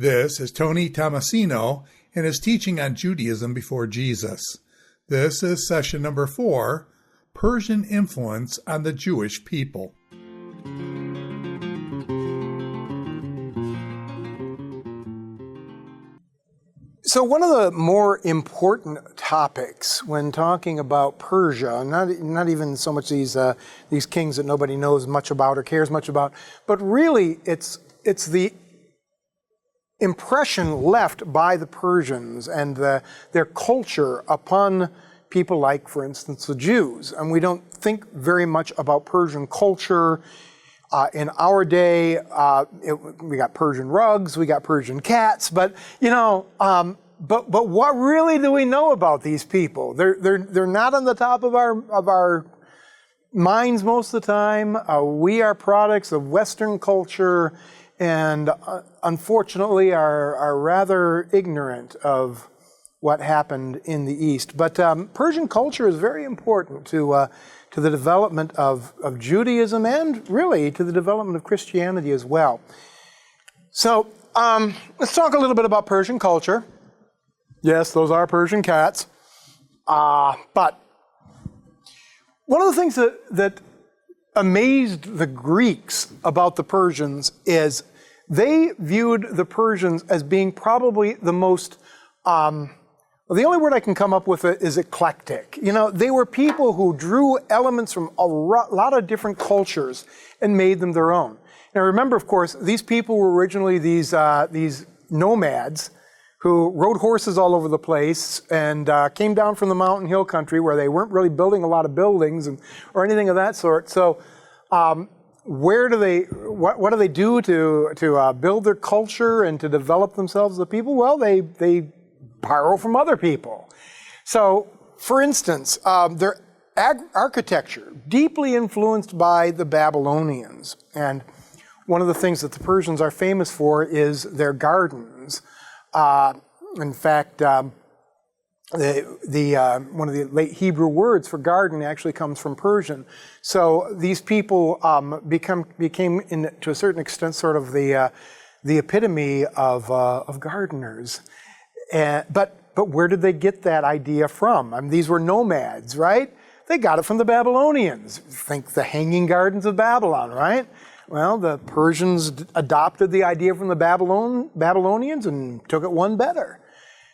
This is Tony Tomasino and his teaching on Judaism before Jesus. This is session number 4, Persian Influence on the Jewish People. So one of the more important topics when talking about Persia, not even so much these kings that nobody knows much about or cares much about, but really it's the impression left by the Persians and their culture upon people like, for instance, the Jews. And we don't think very much about Persian culture in our day. We got Persian rugs, we got Persian cats, but but what really do we know about these people? They're not on the top of our minds most of the time. We are products of Western culture, and unfortunately are rather ignorant of what happened in the East. But Persian culture is very important to the development of Judaism and really to the development of Christianity as well. So let's talk a little bit about Persian culture. Yes, those are Persian cats. But one of the things that amazed the Greeks about the Persians is they viewed the Persians as being probably the most, the only word I can come up with is eclectic. They were people who drew elements from a lot of different cultures and made them their own. Now remember, of course, these people were originally these nomads who rode horses all over the place and came down from the mountain hill country where they weren't really building a lot of buildings or anything of that sort. So what do they do to build their culture and to develop themselves as a people? Well, they borrow from other people. So, for instance, their architecture, deeply influenced by the Babylonians. And one of the things that the Persians are famous for is their gardens. In fact, one of the late Hebrew words for garden actually comes from Persian. So these people became, to a certain extent, sort of the epitome of gardeners. But where did they get that idea from? I mean, these were nomads, right? They got it from the Babylonians. Think the Hanging Gardens of Babylon, right? Well, the Persians adopted the idea from the Babylonians and took it one better.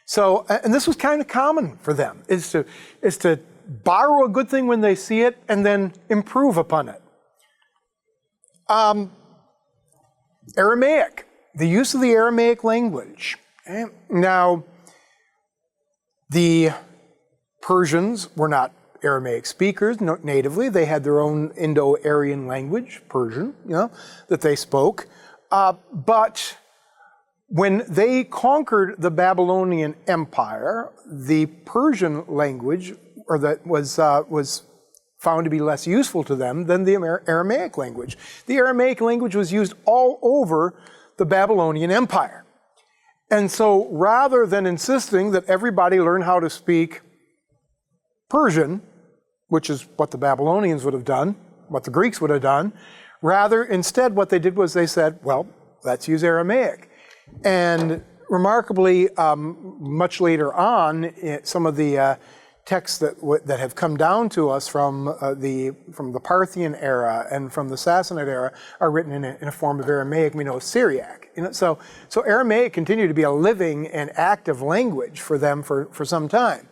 So, and this was kind of common for them, is to borrow a good thing when they see it and then improve upon it. Aramaic, the use of the Aramaic language. Now, the Persians were not Aramaic speakers natively. They had their own Indo-Aryan language, Persian, that they spoke. But when they conquered the Babylonian Empire, the Persian language, was found to be less useful to them than the Aramaic language. The Aramaic language was used all over the Babylonian Empire. And so rather than insisting that everybody learn how to speak Persian, which is what the Babylonians would have done, what the Greeks would have done, rather, instead, what they did was they said, well, let's use Aramaic. And remarkably, much later on, some of the texts that have come down to us from the Parthian era and from the Sassanid era are written in a form of Aramaic. We know Syriac. So Aramaic continued to be a living and active language for them for some time.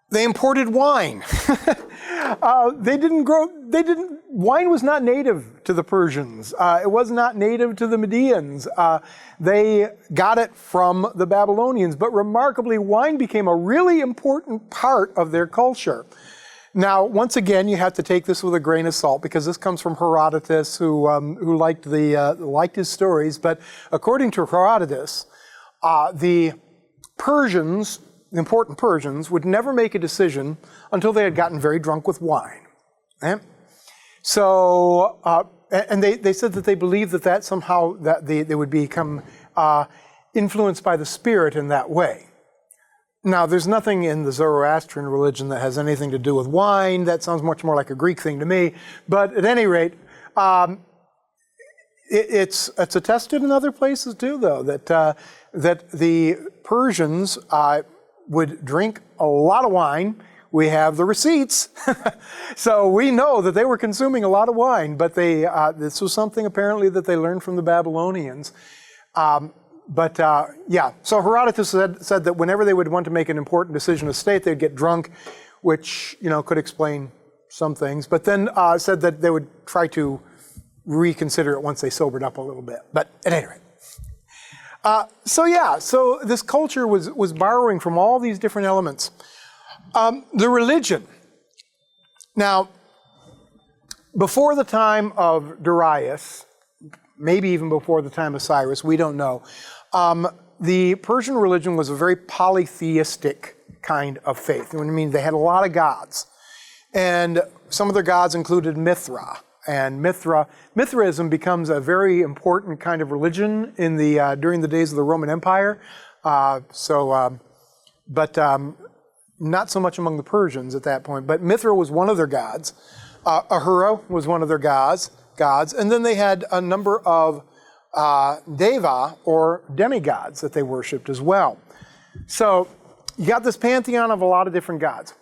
They imported wine. Wine was not native to the Persians. It was not native to the Medians. They got it from the Babylonians, but remarkably, wine became a really important part of their culture. Now, once again, you have to take this with a grain of salt because this comes from Herodotus, who liked his stories. But according to Herodotus, the important Persians would never make a decision until they had gotten very drunk with wine. Right? So, and they said that they believed that somehow that they would become influenced by the Spirit in that way. Now, there's nothing in the Zoroastrian religion that has anything to do with wine. That sounds much more like a Greek thing to me. But at any rate, It's attested in other places too, though, that the Persians would drink a lot of wine. We have the receipts, so we know that they were consuming a lot of wine. But this was something apparently that they learned from the Babylonians. So Herodotus said that whenever they would want to make an important decision of state, they'd get drunk, which could explain some things. But then said that they would try to reconsider it once they sobered up a little bit. But at any rate. So this culture was borrowing from all these different elements. The religion. Now, before the time of Darius, maybe even before the time of Cyrus, we don't know, the Persian religion was a very polytheistic kind of faith. I mean, they had a lot of gods. And some of their gods included Mithra. And Mithraism becomes a very important kind of religion in during the days of the Roman Empire. Not so much among the Persians at that point. But Mithra was one of their gods. Ahura was one of their gods. And then they had a number of deva, or demigods, that they worshipped as well. So you got this pantheon of a lot of different gods.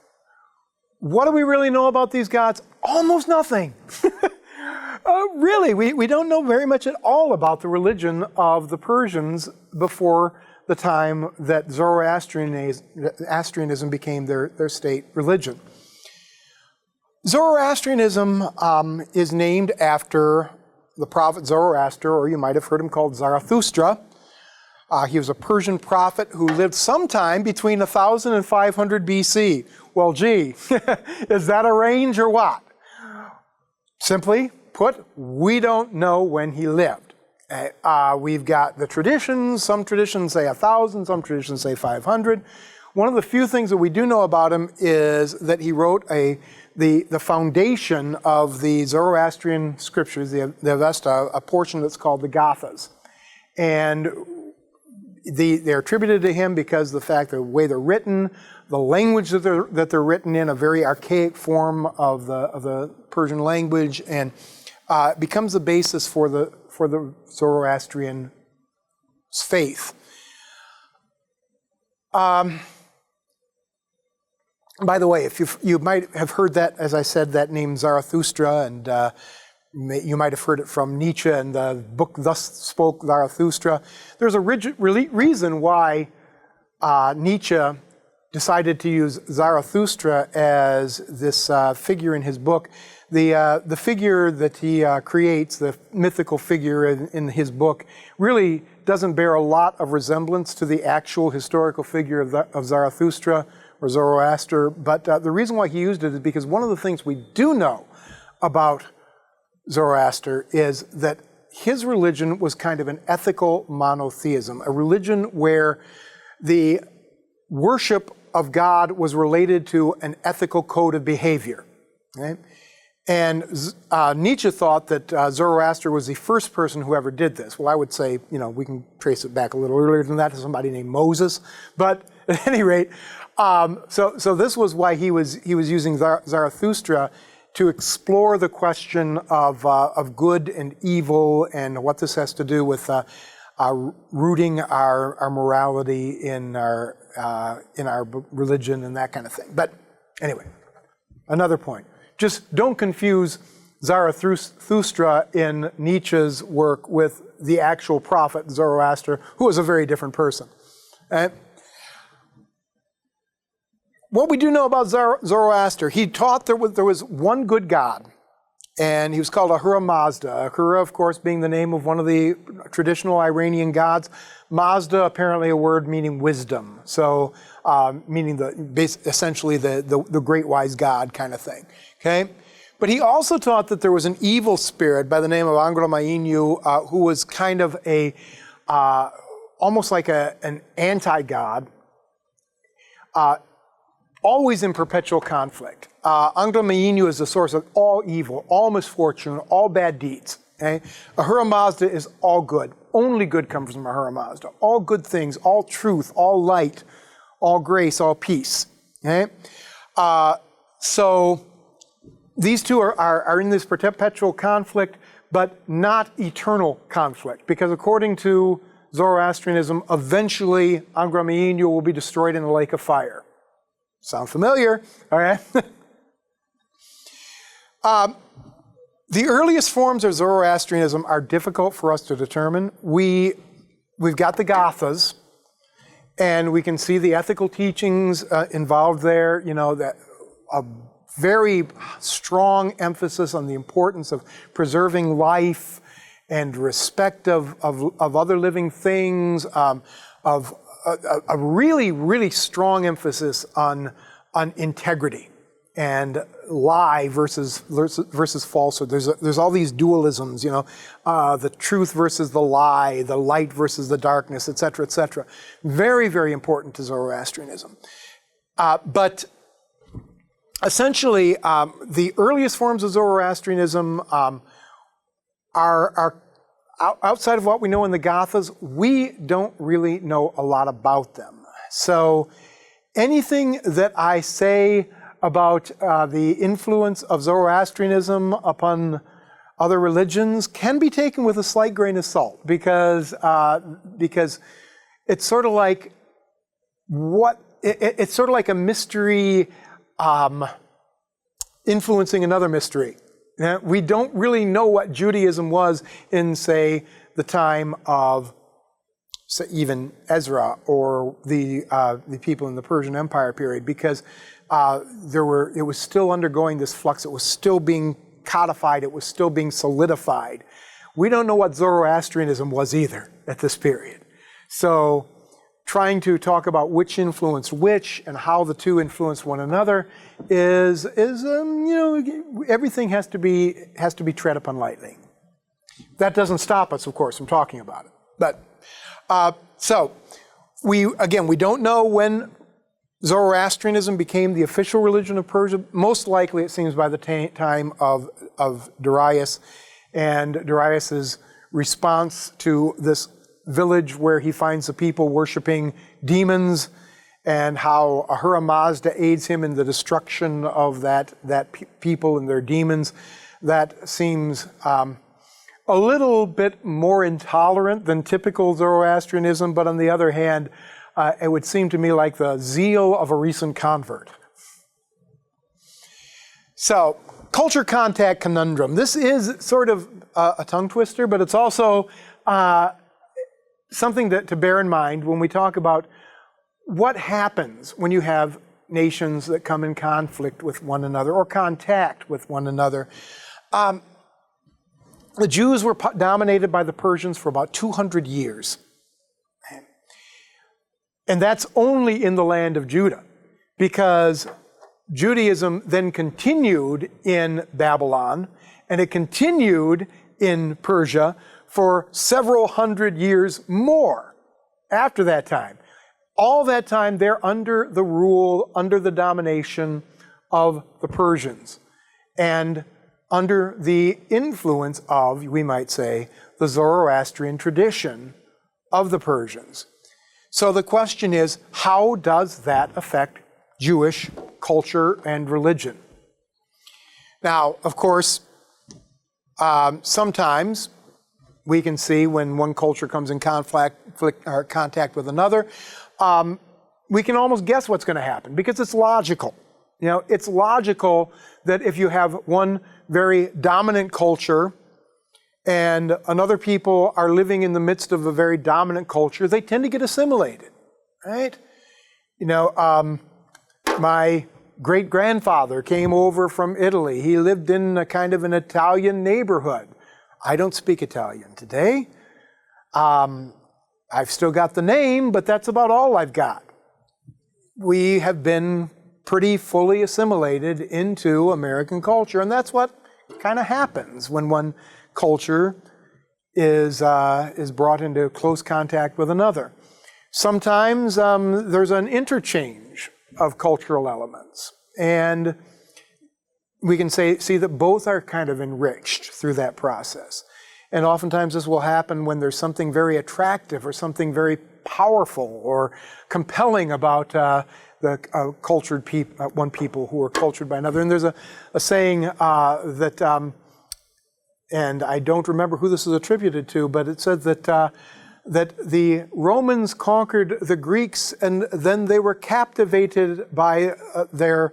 What do we really know about these gods? Almost nothing. Really, we don't know very much at all about the religion of the Persians before the time that Zoroastrianism became their state religion. Zoroastrianism is named after the prophet Zoroaster, or you might have heard him called Zarathustra. He was a Persian prophet who lived sometime between 1000 and 500 BC. Well, gee, is that a range or what? Simply put, we don't know when he lived. We've got the traditions. Some traditions say 1000, some traditions say 500. One of the few things that we do know about him is that he wrote the foundation of the Zoroastrian scriptures, the Avesta, a portion that's called the Gathas. And they're attributed to him because of the fact that the way they're written, the language that they're written in, a very archaic form of the Persian language, and becomes the basis for the Zoroastrian faith. By the way, if you might have heard that, as I said, that name Zarathustra, and you might have heard it from Nietzsche and the book Thus Spoke Zarathustra. There's a reason why Nietzsche decided to use Zarathustra as this figure in his book. The figure that he creates, the mythical figure in his book, really doesn't bear a lot of resemblance to the actual historical figure of Zarathustra or Zoroaster. But the reason why he used it is because one of the things we do know about Zoroaster is that his religion was kind of an ethical monotheism, a religion where the worship of God was related to an ethical code of behavior. Okay? And Nietzsche thought that Zoroaster was the first person who ever did this. Well, I would say, we can trace it back a little earlier than that to somebody named Moses. But at any rate, so this was why he was using Zarathustra to explore the question of good and evil, and what this has to do with rooting our morality in our religion and that kind of thing. But anyway, another point. Just don't confuse Zarathustra in Nietzsche's work with the actual prophet Zoroaster, who was a very different person. What we do know about Zoroaster, he taught there was one good God, and he was called Ahura Mazda. Ahura, of course, being the name of one of the traditional Iranian gods. Mazda, apparently a word meaning wisdom, so meaning essentially the great wise God kind of thing. Okay, but he also taught that there was an evil spirit by the name of Angro Mainyu, who was kind of almost like an anti-god. Always in perpetual conflict. Angro Mainyu is the source of all evil, all misfortune, all bad deeds. Okay? Ahura Mazda is all good. Only good comes from Ahura Mazda. All good things, all truth, all light, all grace, all peace. Okay? So these two are in this perpetual conflict, but not eternal conflict, because according to Zoroastrianism, eventually Angra Mainyu will be destroyed in the lake of fire. Sound familiar? All right. The earliest forms of Zoroastrianism are difficult for us to determine. We've got the Gathas, and we can see the ethical teachings involved there, that a very strong emphasis on the importance of preserving life and respect of other living things, of a really, really strong emphasis on integrity and lie versus falsehood. There's all these dualisms, the truth versus the lie, the light versus the darkness, et cetera, et cetera. Very, very important to Zoroastrianism. But essentially, the earliest forms of Zoroastrianism are outside of what we know in the Gathas. We don't really know a lot about them. So anything that I say about the influence of Zoroastrianism upon other religions can be taken with a slight grain of salt, because it's sort of like it's sort of like a mystery influencing another mystery. We don't really know what Judaism was in, say, the time of even Ezra or the people in the Persian Empire period, because it was still undergoing this flux. It was still being codified. It was still being solidified. We don't know what Zoroastrianism was either at this period. So trying to talk about which influenced which and how the two influenced one another is everything has to be tread upon lightly. That doesn't stop us, of course, from talking about it. But so we don't know when Zoroastrianism became the official religion of Persia. Most likely, it seems, by the time of Darius and Darius's response to this village where he finds the people worshiping demons, and how Ahura Mazda aids him in the destruction of that people and their demons. That seems a little bit more intolerant than typical Zoroastrianism, but on the other hand, it would seem to me like the zeal of a recent convert. So, culture contact conundrum. This is sort of a tongue twister, but it's also something to bear in mind when we talk about what happens when you have nations that come in conflict with one another or contact with one another. The Jews were dominated by the Persians for about 200 years. And that's only in the land of Judah, because Judaism then continued in Babylon, and it continued in Persia for several hundred years more after that time. All that time, they're under the rule, under the domination of the Persians, and under the influence of, we might say, the Zoroastrian tradition of the Persians. So the question is, how does that affect Jewish culture and religion? Now, of course, sometimes we can see when one culture comes in contact with another, we can almost guess what's going to happen because it's logical. It's logical that if you have one very dominant culture and another people are living in the midst of a very dominant culture, they tend to get assimilated, right? My great-grandfather came over from Italy. He lived in a kind of an Italian neighborhood. I don't speak Italian today. I've still got the name, but that's about all I've got. We have been pretty fully assimilated into American culture, and that's what kind of happens when one culture is brought into close contact with another. Sometimes there's an interchange of cultural elements, and we can see that both are kind of enriched through that process. And oftentimes this will happen when there's something very attractive or something very powerful or compelling about the cultured one people who are cultured by another. And there's a saying that and I don't remember who this is attributed to, but it said that that the Romans conquered the Greeks and then they were captivated by their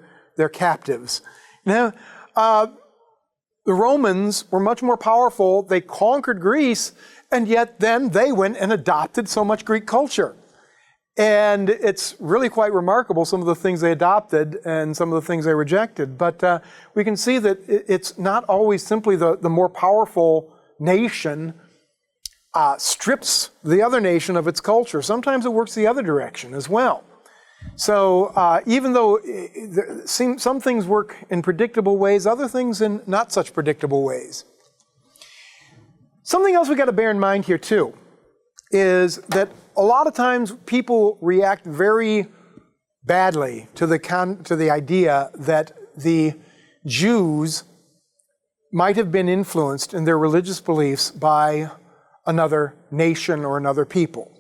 captives. Now, the Romans were much more powerful. They conquered Greece, and yet then they went and adopted so much Greek culture. And it's really quite remarkable, some of the things they adopted and some of the things they rejected. But we can see that it's not always simply the more powerful nation strips the other nation of its culture. Sometimes it works the other direction as well. So even though some things work in predictable ways, other things in not such predictable ways. Something else we got to bear in mind here too is that a lot of times people react very badly to the idea that the Jews might have been influenced in their religious beliefs by another nation or another people.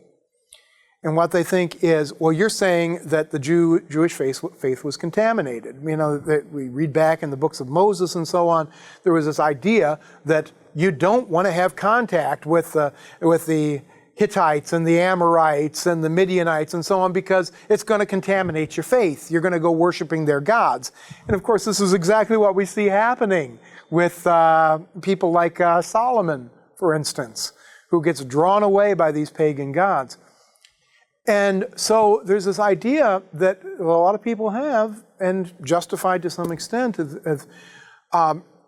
And what they think is, well, you're saying that the Jewish faith was contaminated. You know, that we read back in the books of Moses and so on, there was this idea that you don't want to have contact with the Hittites and the Amorites and the Midianites and so on because it's going to contaminate your faith. You're going to go worshiping their gods. And of course, this is exactly what we see happening with people like Solomon, for instance, who gets drawn away by these pagan gods. And so there's this idea that a lot of people have, and justified to some extent,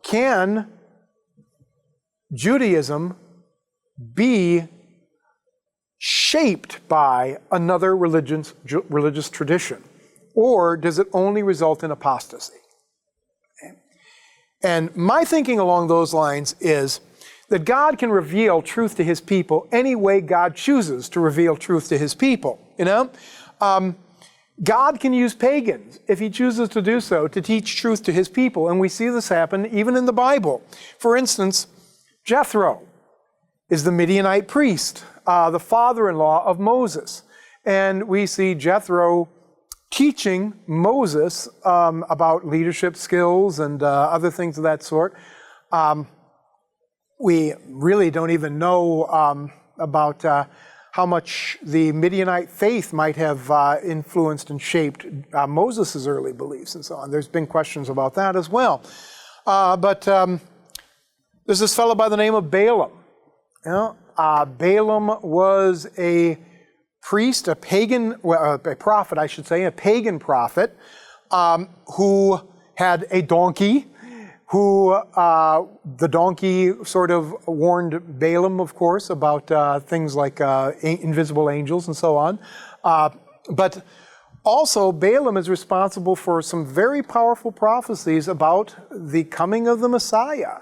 can Judaism be shaped by another religious tradition? Or does it only result in apostasy? Okay. And my thinking along those lines is that God can reveal truth to his people any way God chooses to reveal truth to his people. You know, God can use pagans, if he chooses to do so, to teach truth to his people. And we see this happen even in the Bible. For instance, Jethro is the Midianite priest, the father-in-law of Moses. And we see Jethro teaching Moses about leadership skills and other things of that sort. We really don't even know about how much the Midianite faith might have influenced and shaped Moses' early beliefs and so on. There's been questions about that as well. But there's this fellow by the name of Balaam. You know, Balaam was a priest, a prophet, I should say, a pagan prophet, who had a donkey, who the donkey sort of warned Balaam, of course, about things like invisible angels and so on. But also, Balaam is responsible for some very powerful prophecies about the coming of the Messiah.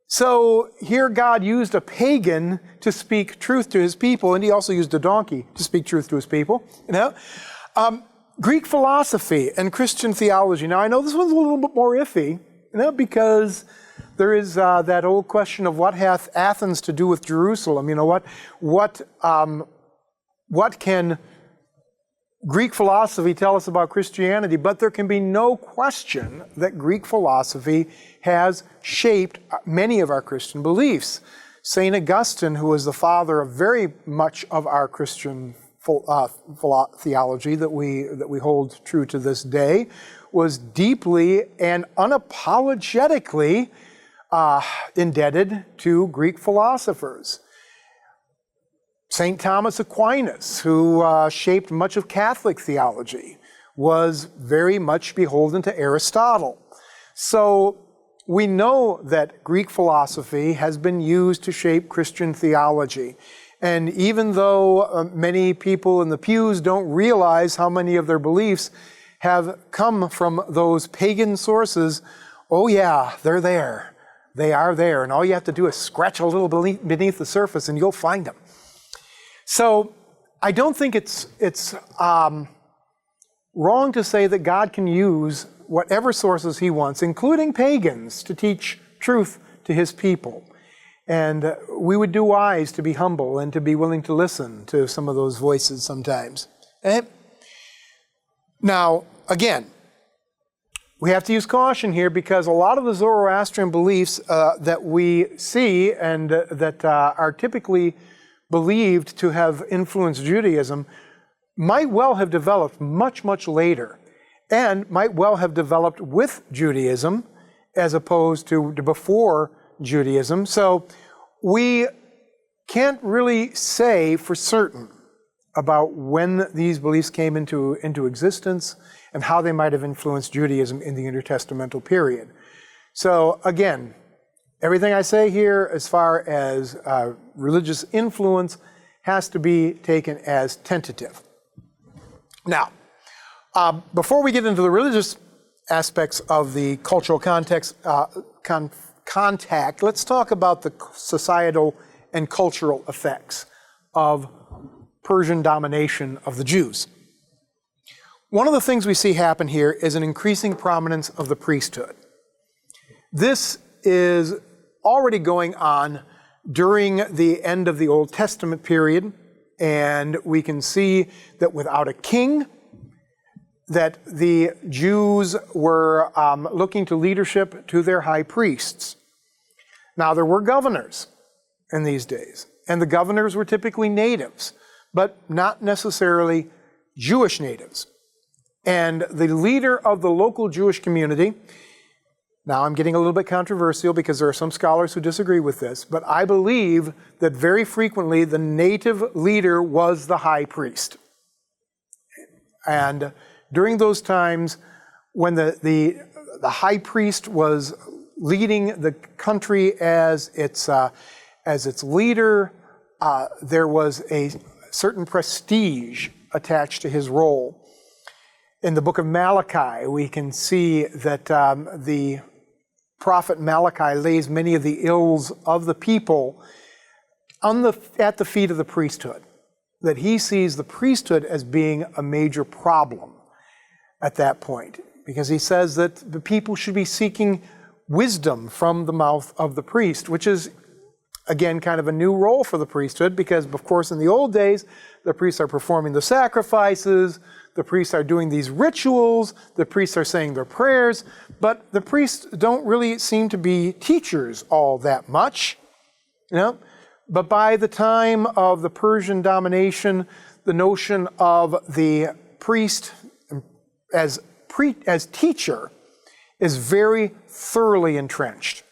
So here God used a pagan to speak truth to his people, and he also used a donkey to speak truth to his people. You know? Greek philosophy and Christian theology. Now, I know this one's a little bit more iffy, you know, because there is that old question of what hath Athens to do with Jerusalem? You know, what can Greek philosophy tell us about Christianity? But there can be no question that Greek philosophy has shaped many of our Christian beliefs. St. Augustine, who is the father of very much of our Christian theology that we hold true to this day, was deeply and unapologetically indebted to Greek philosophers. St. Thomas Aquinas, who shaped much of Catholic theology, was very much beholden to Aristotle. So we know that Greek philosophy has been used to shape Christian theology. And even though many people in the pews don't realize how many of their beliefs have come from those pagan sources, oh yeah, they're there. They are there. And all you have to do is scratch a little beneath the surface and you'll find them. So I don't think it's wrong to say that God can use whatever sources he wants, including pagans, to teach truth to his people. And we would do wise to be humble and to be willing to listen to some of those voices sometimes. Now, again, we have to use caution here because a lot of the Zoroastrian beliefs that we see and that are typically believed to have influenced Judaism might well have developed much, much later and might well have developed with Judaism as opposed to before Judaism. So we can't really say for certain about when these beliefs came into existence and how they might have influenced Judaism in the intertestamental period. So again, everything I say here as far as religious influence has to be taken as tentative. Now, before we get into the religious aspects of the cultural context, contact, let's talk about the societal and cultural effects of Persian domination of the Jews. One of the things we see happen here is an increasing prominence of the priesthood. This is already going on during the end of the Old Testament period, and we can see that without a king, that the Jews were looking to leadership to their high priests. Now, there were governors in these days, and the governors were typically natives, but not necessarily Jewish natives. And the leader of the local Jewish community, now I'm getting a little bit controversial because there are some scholars who disagree with this, but I believe that very frequently the native leader was the high priest. And during those times when the high priest was leading the country as its leader, there was a certain prestige attached to his role. In the book of Malachi, we can see that the prophet Malachi lays many of the ills of the people at the feet of the priesthood, that he sees the priesthood as being a major problem at that point, because he says that the people should be seeking wisdom from the mouth of the priest, which is, again, kind of a new role for the priesthood, because, of course, in the old days, the priests are performing the sacrifices, the priests are doing these rituals, the priests are saying their prayers, but the priests don't really seem to be teachers all that much, you know? But by the time of the Persian domination, the notion of the priest as teacher is very thoroughly entrenched.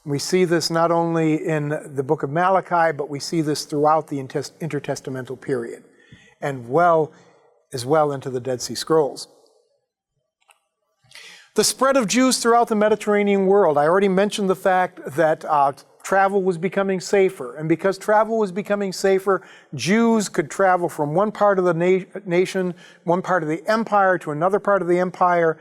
We see this not only in the book of Malachi, but we see this throughout the intertestamental period, and as well into the Dead Sea Scrolls. The spread of Jews throughout the Mediterranean world. I already mentioned the fact that travel was becoming safer, and because travel was becoming safer, Jews could travel from one part of the nation, one part of the empire, to another part of the empire,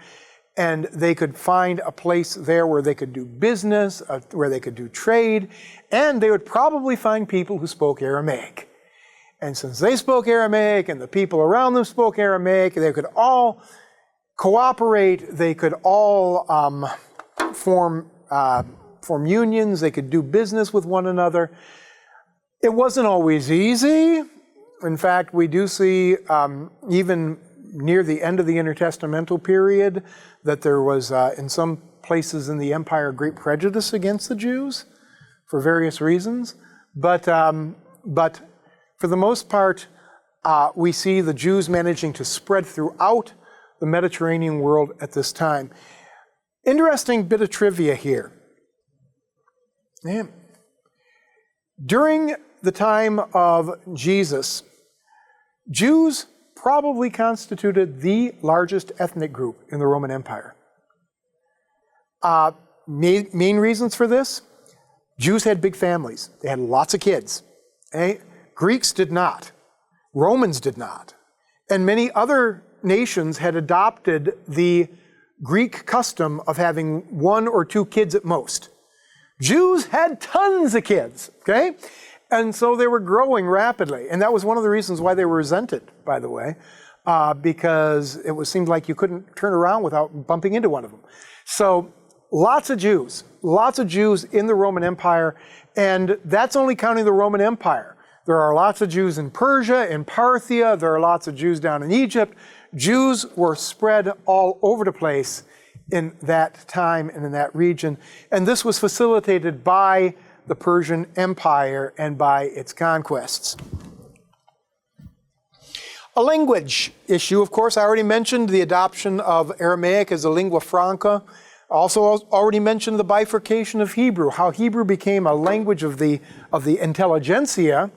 and they could find a place there where they could do business, where they could do trade, and they would probably find people who spoke Aramaic. And since they spoke Aramaic and the people around them spoke Aramaic, they could all cooperate, they could all form unions, they could do business with one another. It wasn't always easy. In fact, we do see even near the end of the intertestamental period that there was, in some places in the empire, great prejudice against the Jews for various reasons. But for the most part, we see the Jews managing to spread throughout the Mediterranean world at this time. Interesting bit of trivia here. During the time of Jesus, Jews probably constituted the largest ethnic group in the Roman Empire. Main reasons for this? Jews had big families. They had lots of kids. Greeks did not. Romans did not. And many other nations had adopted the Greek custom of having 1 or 2 kids at most. Jews had tons of kids, okay? And so they were growing rapidly. And that was one of the reasons why they were resented, by the way, because it seemed like you couldn't turn around without bumping into one of them. So lots of Jews in the Roman Empire, and that's only counting the Roman Empire. There are lots of Jews in Persia, in Parthia, there are lots of Jews down in Egypt. Jews were spread all over the place in that time and in that region. And this was facilitated by the Persian Empire and by its conquests. A language issue, of course, I already mentioned the adoption of Aramaic as a lingua franca. Also already mentioned the bifurcation of Hebrew, how Hebrew became a language of the intelligentsia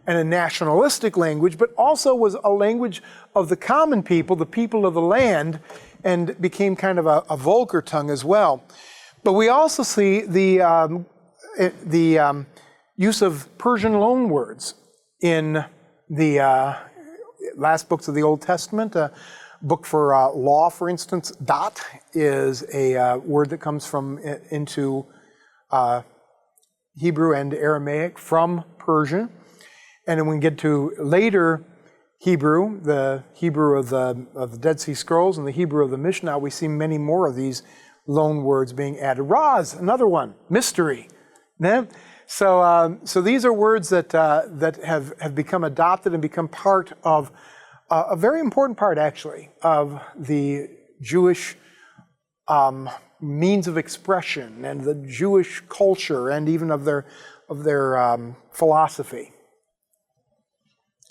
and a nationalistic language, but also was a language of the common people, the people of the land, and became kind of a vulgar tongue as well. But we also see the use of Persian loanwords in the last books of the Old Testament. A book for law, for instance, dot is a word that comes from into Hebrew and Aramaic from Persian. And then when we get to later Hebrew, the Hebrew of the Dead Sea Scrolls and the Hebrew of the Mishnah, we see many more of these loan words being added. Raz, another one, mystery. Yeah? So these are words that have become adopted and become part of a very important part, actually, of the Jewish means of expression and the Jewish culture and even of their philosophy.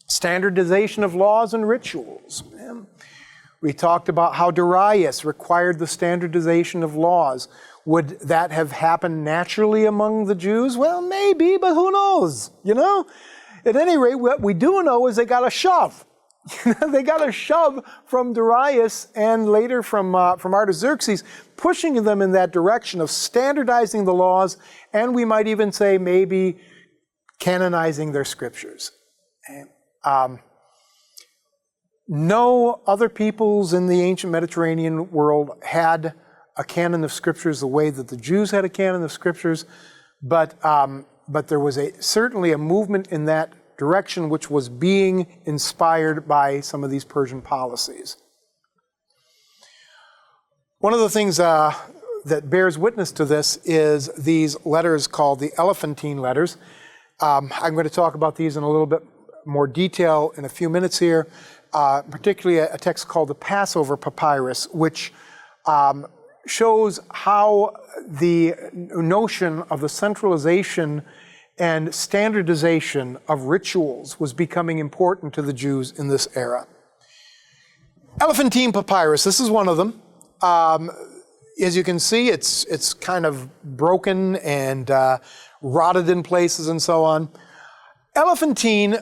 Standardization of laws and rituals. We talked about how Darius required the standardization of laws. Would that have happened naturally among the Jews? Well, maybe, but who knows, you know? At any rate, what we do know is they got a shove. They got a shove from Darius and later from Artaxerxes, pushing them in that direction of standardizing the laws, and we might even say maybe canonizing their scriptures. No other peoples in the ancient Mediterranean world had a canon of scriptures the way that the Jews had a canon of scriptures, but there was certainly a movement in that direction which was being inspired by some of these Persian policies. One of the things that bears witness to this is these letters called the Elephantine letters. I'm going to talk about these in a little bit more detail in a few minutes here, particularly a text called the Passover Papyrus, which shows how the notion of the centralization and standardization of rituals was becoming important to the Jews in this era. Elephantine Papyrus, this is one of them. As you can see, it's kind of broken and rotted in places and so on. Elephantine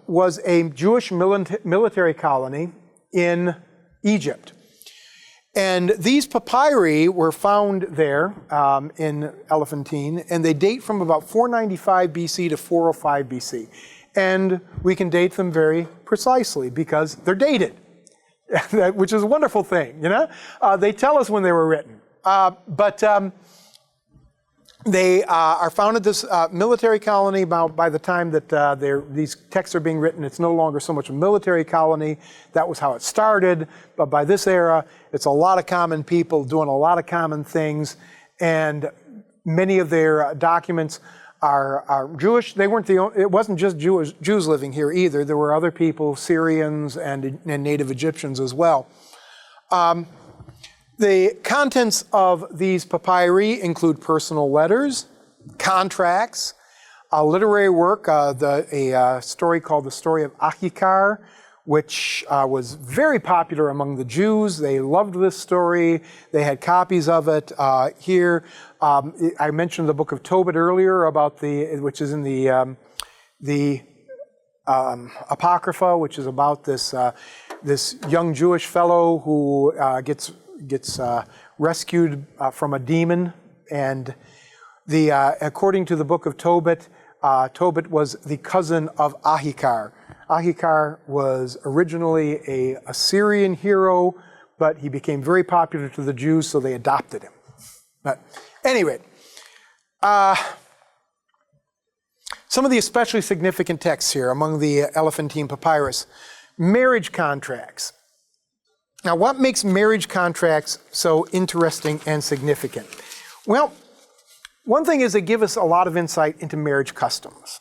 was a Jewish military colony in Egypt. And these papyri were found there in Elephantine, and they date from about 495 BC to 405 BC. And we can date them very precisely because they're dated, which is a wonderful thing, you know? They tell us when they were written. But they are found at this military colony. By the time that these texts are being written, it's no longer so much a military colony. That was how it started. But by this era, it's a lot of common people doing a lot of common things. And many of their documents are Jewish. They weren't it wasn't just Jews living here either. There were other people, Syrians and native Egyptians as well. The contents of these papyri include personal letters, contracts, a literary work, a story called The Story of Ahikar, which was very popular among the Jews. They loved this story. They had copies of it here. I mentioned the book of Tobit earlier about which is in the Apocrypha, which is about this young Jewish fellow who gets rescued from a demon, and according to the book of Tobit, Tobit was the cousin of Ahikar. Ahikar was originally an Assyrian hero, but he became very popular to the Jews, so they adopted him. But anyway, some of the especially significant texts here among the Elephantine Papyrus. Marriage contracts. Now, what makes marriage contracts so interesting and significant? Well, one thing is they give us a lot of insight into marriage customs.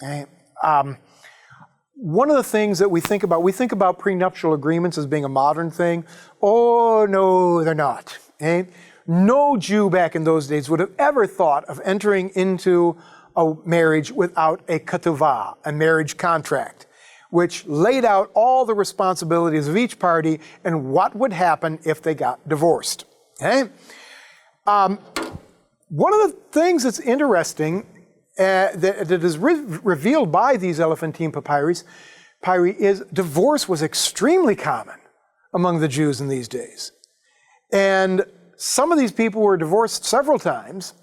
Okay? One of the things that we think about prenuptial agreements as being a modern thing. Oh, no, they're not. Okay? No Jew back in those days would have ever thought of entering into a marriage without a ketuvah, a marriage contract, which laid out all the responsibilities of each party and what would happen if they got divorced. Okay? One of the things that's interesting that is revealed by these Elephantine papyri is divorce was extremely common among the Jews in these days. And some of these people were divorced several times,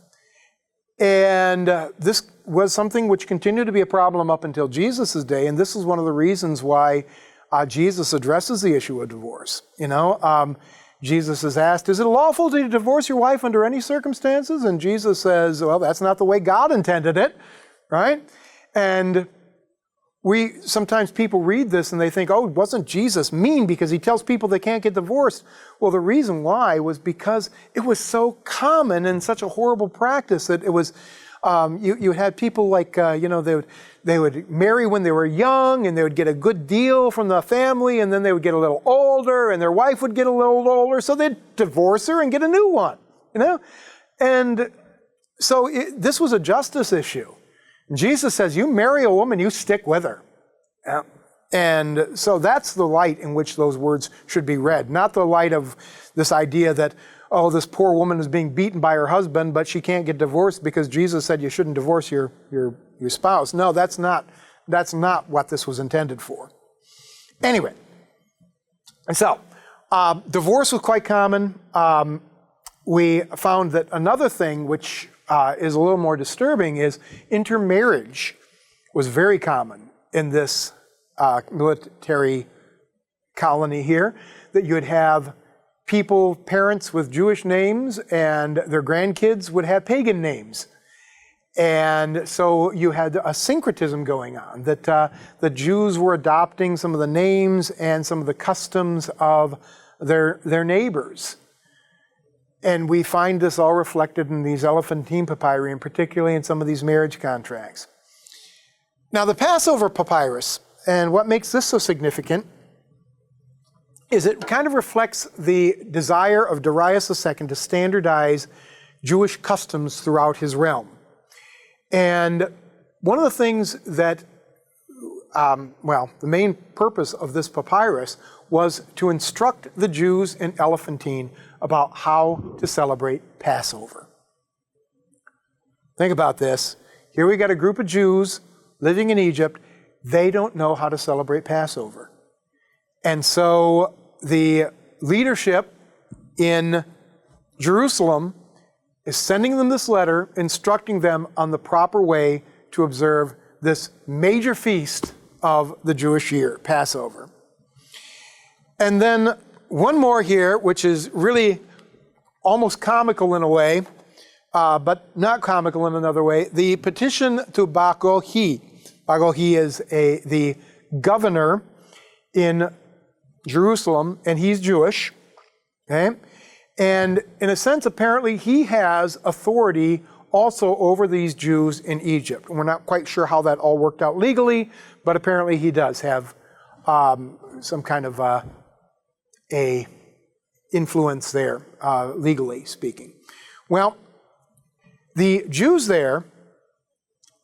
and this was something which continued to be a problem up until Jesus' day, and this is one of the reasons why Jesus addresses the issue of divorce. Jesus is asked, is it lawful to divorce your wife under any circumstances? And Jesus says, well, that's not the way God intended it, right? And sometimes people read this and they think, oh, wasn't Jesus mean because he tells people they can't get divorced? Well, the reason why was because it was so common and such a horrible practice that it was, you had people like, they would marry when they were young and they would get a good deal from the family, and then they would get a little older and their wife would get a little older, so they'd divorce her and get a new one, And so this was a justice issue. Jesus says, you marry a woman, you stick with her. Yeah. And so that's the light in which those words should be read, not the light of this idea that, oh, this poor woman is being beaten by her husband, but she can't get divorced because Jesus said you shouldn't divorce your spouse. No, that's not what this was intended for. Anyway, so divorce was quite common. We found that another thing which is a little more disturbing is intermarriage was very common in this military colony here, that you would have parents with Jewish names and their grandkids would have pagan names. And so you had a syncretism going on, that the Jews were adopting some of the names and some of the customs of their neighbors. And we find this all reflected in these Elephantine papyri, and particularly in some of these marriage contracts. Now, the Passover papyrus, and what makes this so significant, is it kind of reflects the desire of Darius II to standardize Jewish customs throughout his realm. And one of the things that, the main purpose of this papyrus was to instruct the Jews in Elephantine about how to celebrate Passover. Think about this. Here we got a group of Jews living in Egypt. They don't know how to celebrate Passover. And so the leadership in Jerusalem is sending them this letter, instructing them on the proper way to observe this major feast of the Jewish year, Passover. And then one more here, which is really almost comical in a way, but not comical in another way. The petition to Bagohi. Bagohi is the governor in Jerusalem, and he's Jewish. Okay? And in a sense, apparently, he has authority also over these Jews in Egypt. And we're not quite sure how that all worked out legally, but apparently he does have some kind of a influence there, legally speaking. Well, the Jews there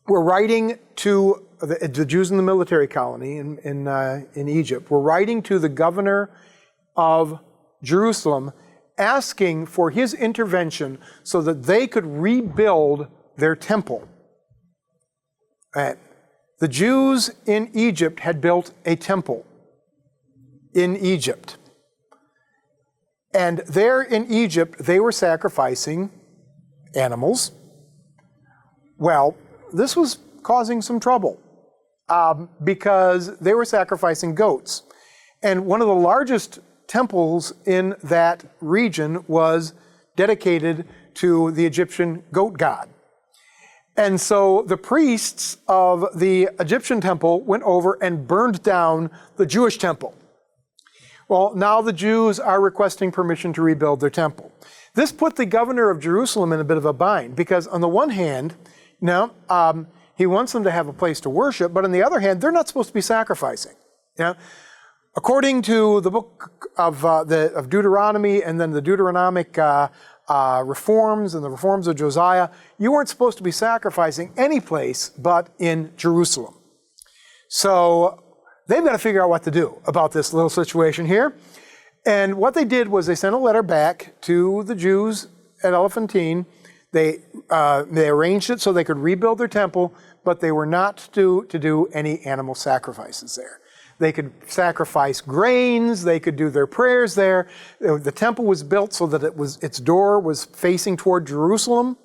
were writing to the Jews in the military colony in Egypt, were writing to the governor of Jerusalem, asking for his intervention so that they could rebuild their temple. The Jews in Egypt had built a temple in Egypt. And there in Egypt, they were sacrificing animals. Well, this was causing some trouble because they were sacrificing goats. And one of the largest temples in that region was dedicated to the Egyptian goat god. And so the priests of the Egyptian temple went over and burned down the Jewish temple. Well, now the Jews are requesting permission to rebuild their temple. This put the governor of Jerusalem in a bit of a bind, because on the one hand, he wants them to have a place to worship, but on the other hand, they're not supposed to be sacrificing. According to the book of Deuteronomy and then the Deuteronomic reforms and the reforms of Josiah, you weren't supposed to be sacrificing any place but in Jerusalem. So they've got to figure out what to do about this little situation here. And what they did was they sent a letter back to the Jews at Elephantine. They arranged it so they could rebuild their temple, but they were not to do any animal sacrifices there. They could sacrifice grains, they could do their prayers there. The temple was built so that its door was facing toward Jerusalem.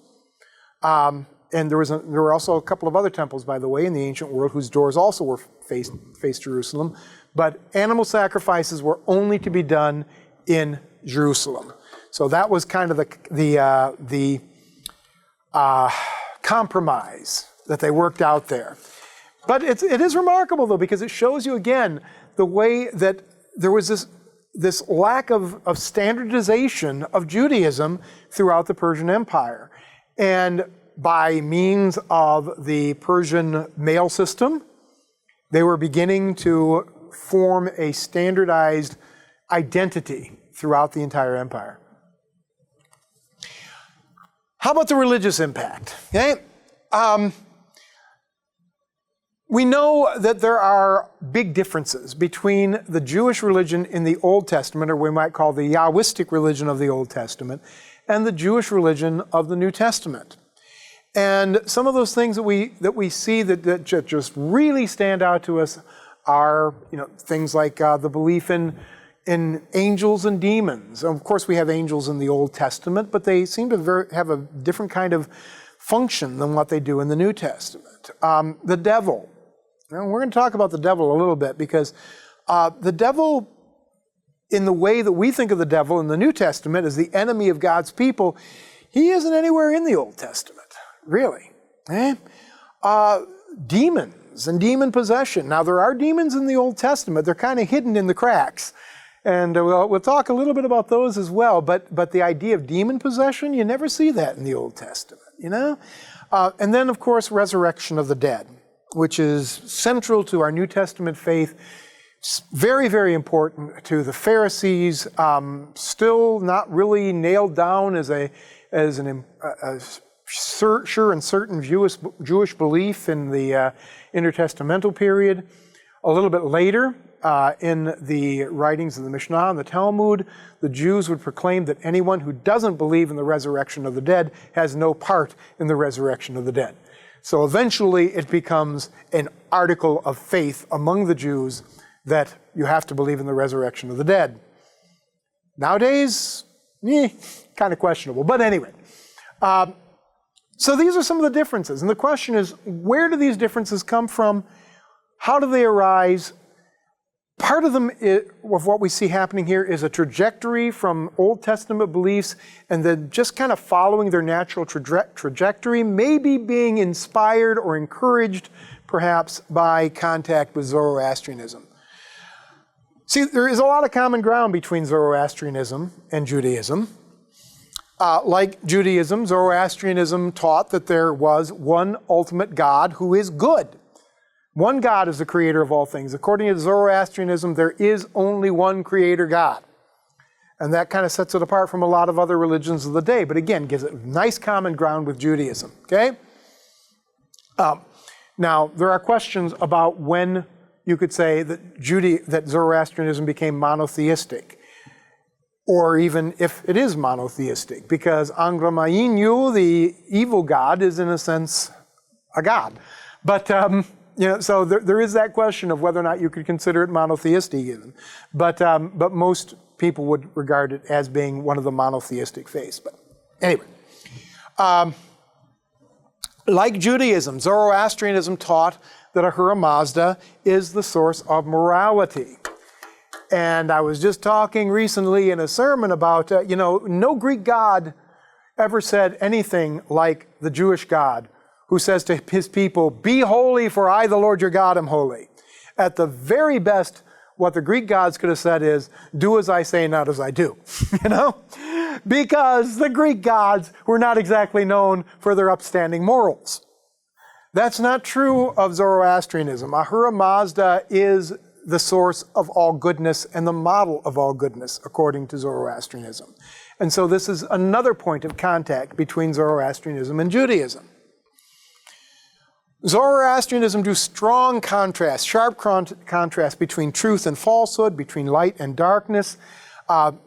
And there were also a couple of other temples, by the way, in the ancient world whose doors also were faced Jerusalem. But animal sacrifices were only to be done in Jerusalem. So that was kind of the compromise that they worked out there. But it is remarkable, though, because it shows you again the way that there was this lack of standardization of Judaism throughout the Persian Empire. And by means of the Persian mail system, they were beginning to form a standardized identity throughout the entire empire. How about the religious impact? Okay? We know that there are big differences between the Jewish religion in the Old Testament, or we might call the Yahwistic religion of the Old Testament, and the Jewish religion of the New Testament. And some of those things that we see that just really stand out to us are, things like the belief in angels and demons. Of course, we have angels in the Old Testament, but they seem to have a different kind of function than what they do in the New Testament. The devil. Now, we're going to talk about the devil a little bit because the devil, in the way that we think of the devil in the New Testament as the enemy of God's people, he isn't anywhere in the Old Testament, really. Demons and demon possession. Now, there are demons in the Old Testament. They're kind of hidden in the cracks. And we'll talk a little bit about those as well. But the idea of demon possession, you never see that in the Old Testament, And then, of course, resurrection of the dead, which is central to our New Testament faith. Very, very important to the Pharisees. Still not really nailed down as a sure and certain Jewish belief in the intertestamental period. A little bit later, in the writings of the Mishnah and the Talmud, the Jews would proclaim that anyone who doesn't believe in the resurrection of the dead has no part in the resurrection of the dead. So eventually it becomes an article of faith among the Jews that you have to believe in the resurrection of the dead. Nowadays, kind of questionable. But anyway, so these are some of the differences. And the question is, where do these differences come from? How do they arise? Part of them, of what we see happening here, is a trajectory from Old Testament beliefs and then just kind of following their natural trajectory, maybe being inspired or encouraged perhaps by contact with Zoroastrianism. See, there is a lot of common ground between Zoroastrianism and Judaism. Like Judaism, Zoroastrianism taught that there was one ultimate God who is good. One God is the creator of all things. According to Zoroastrianism, there is only one creator God. And that kind of sets it apart from a lot of other religions of the day, but again, gives it nice common ground with Judaism, okay? Now, there are questions about when you could say that Zoroastrianism became monotheistic, or even if it is monotheistic, because Angra Mainyu, the evil god, is in a sense a god. But so there is that question of whether or not you could consider it monotheistic even. But most people would regard it as being one of the monotheistic faiths. But anyway, like Judaism, Zoroastrianism taught that Ahura Mazda is the source of morality. And I was just talking recently in a sermon about, no Greek god ever said anything like the Jewish God, who says to his people, "Be holy, for I, the Lord your God, am holy." At the very best, what the Greek gods could have said is, "Do as I say, not as I do." Because the Greek gods were not exactly known for their upstanding morals. That's not true of Zoroastrianism. Ahura Mazda is the source of all goodness and the model of all goodness, according to Zoroastrianism. And so this is another point of contact between Zoroastrianism and Judaism. Zoroastrianism drew strong contrast, sharp contrast between truth and falsehood, between light and darkness.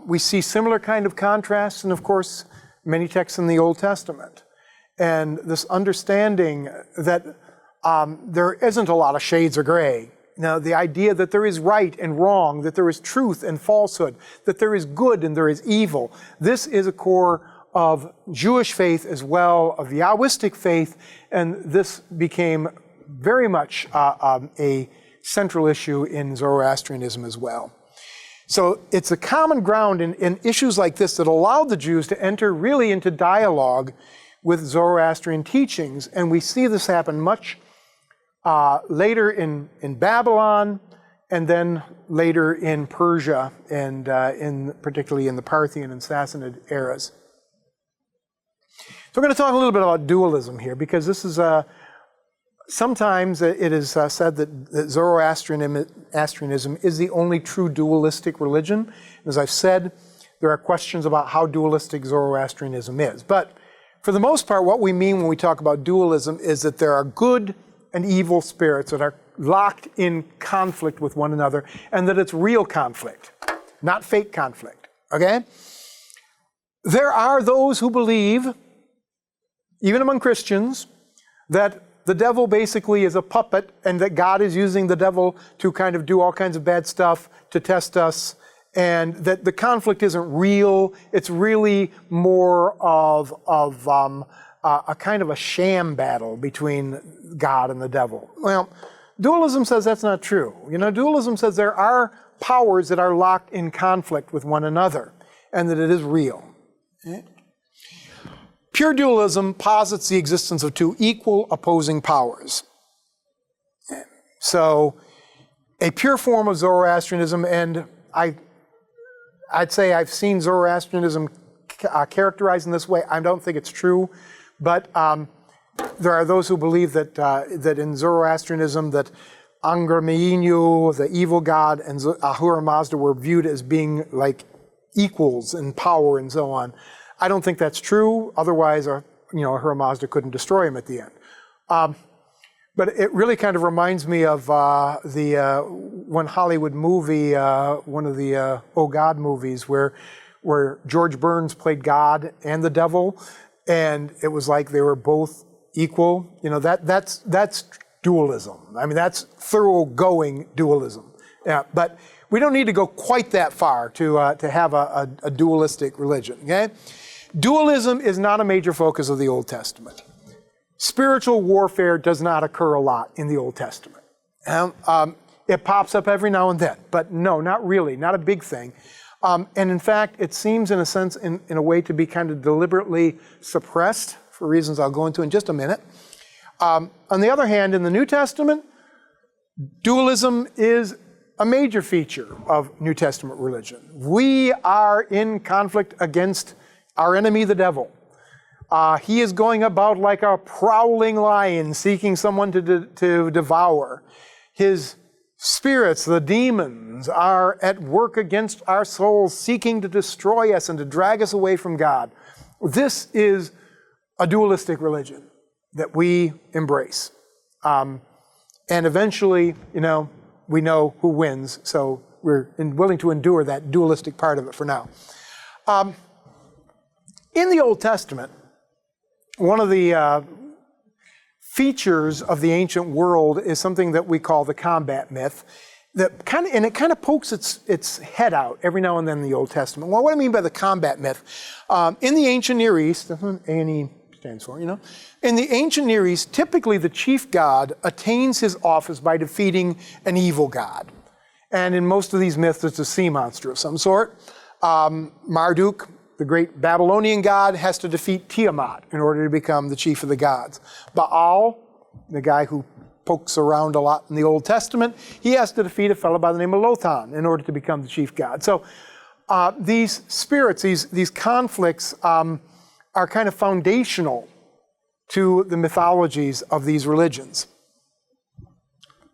We see similar kind of contrasts in, of course, many texts in the Old Testament. And this understanding that there isn't a lot of shades of gray. Now, the idea that there is right and wrong, that there is truth and falsehood, that there is good and there is evil. This is a core of Jewish faith as well, of Yahwistic faith, and this became very much a central issue in Zoroastrianism as well. So it's a common ground in issues like this that allowed the Jews to enter really into dialogue with Zoroastrian teachings, and we see this happen much later in Babylon, and then later in Persia, and particularly in the Parthian and Sassanid eras. So we're going to talk a little bit about dualism here, because this is sometimes it is said that Zoroastrianism is the only true dualistic religion. As I've said, there are questions about how dualistic Zoroastrianism is. But for the most part, what we mean when we talk about dualism is that there are good and evil spirits that are locked in conflict with one another, and that it's real conflict, not fake conflict, okay? There are those who believe, even among Christians, that the devil basically is a puppet and that God is using the devil to kind of do all kinds of bad stuff to test us, and that the conflict isn't real. It's really more of a kind of a sham battle between God and the devil. Well, dualism says that's not true. You know, dualism says there are powers that are locked in conflict with one another, and that it is real. Okay? Pure dualism posits the existence of two equal opposing powers. So, a pure form of Zoroastrianism, and I'd say I've seen Zoroastrianism characterized in this way. I don't think it's true, but there are those who believe that that in Zoroastrianism that Angra-Mainyu, the evil god, and Ahura Mazda were viewed as being like equals in power and so on. I don't think that's true. Otherwise, Ahura Mazda couldn't destroy him at the end. But it really kind of reminds me of the one Hollywood movie, one of the Oh God movies, where George Burns played God and the devil, and it was like they were both equal. You know, that's dualism. I mean, that's thoroughgoing dualism. Yeah, but we don't need to go quite that far to have a dualistic religion. Okay, dualism is not a major focus of the Old Testament. Spiritual warfare does not occur a lot in the Old Testament. It pops up every now and then, but no, not really, not a big thing. And in fact, it seems in a sense, in a way, to be kind of deliberately suppressed for reasons I'll go into in just a minute. On the other hand, in the New Testament, dualism is a major feature of New Testament religion. We are in conflict against our enemy, the devil. He is going about like a prowling lion, seeking someone to devour. His spirits, the demons, are at work against our souls, seeking to destroy us and to drag us away from God. This is a dualistic religion that we embrace. And eventually, we know who wins, so we're willing to endure that dualistic part of it for now. In the Old Testament, one of the features of the ancient world is something that we call the combat myth. It kind of pokes its head out every now and then in the Old Testament. Well, what do I mean by the combat myth? In the ancient Near East, that's what A&E stands for, In the ancient Near East, typically the chief god attains his office by defeating an evil god. And in most of these myths, it's a sea monster of some sort. Marduk, the great Babylonian god, has to defeat Tiamat in order to become the chief of the gods. Baal, the guy who pokes around a lot in the Old Testament, he has to defeat a fellow by the name of Lothan in order to become the chief god. So these spirits, these conflicts are kind of foundational to the mythologies of these religions.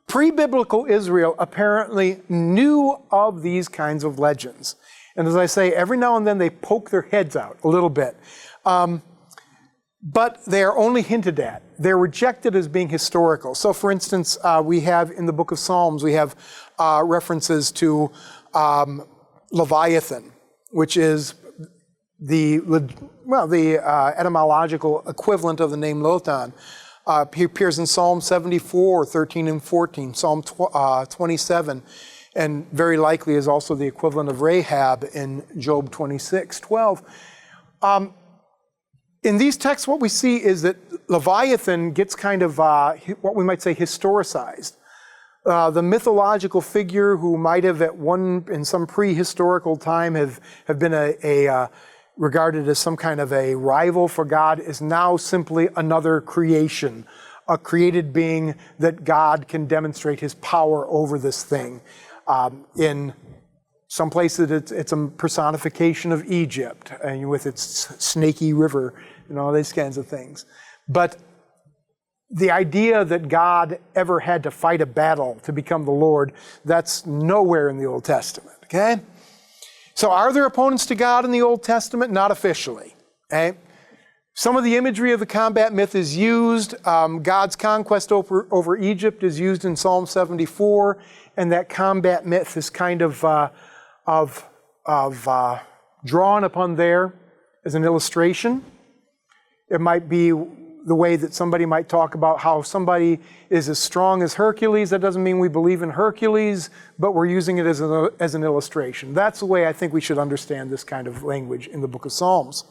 pre-biblical Israel apparently knew of these kinds of legends. And as I say, every now and then they poke their heads out a little bit. But they are only hinted at. They're rejected as being historical. So for instance, we have in the book of Psalms, we have references to Leviathan, which is the etymological equivalent of the name Lotan. He appears in Psalm 74, 13 and 14, Psalm 27, and very likely is also the equivalent of Rahab in Job 26, 12. In these texts, what we see is that Leviathan gets kind of what we might say historicized. The mythological figure who might have in some prehistorical time have been regarded as some kind of a rival for God is now simply another creation, a created being that God can demonstrate his power over this thing. In some places it's a personification of Egypt and with its snaky river and all these kinds of things. But the idea that God ever had to fight a battle to become the Lord, that's nowhere in the Old Testament, okay? So are there opponents to God in the Old Testament? Not officially, okay? Some of the imagery of the combat myth is used. God's conquest over Egypt is used in Psalm 74, and that combat myth is kind of drawn upon there as an illustration. It might be the way that somebody might talk about how somebody is as strong as Hercules. That doesn't mean we believe in Hercules, but we're using it as an illustration. That's the way I think we should understand this kind of language in the book of Psalms.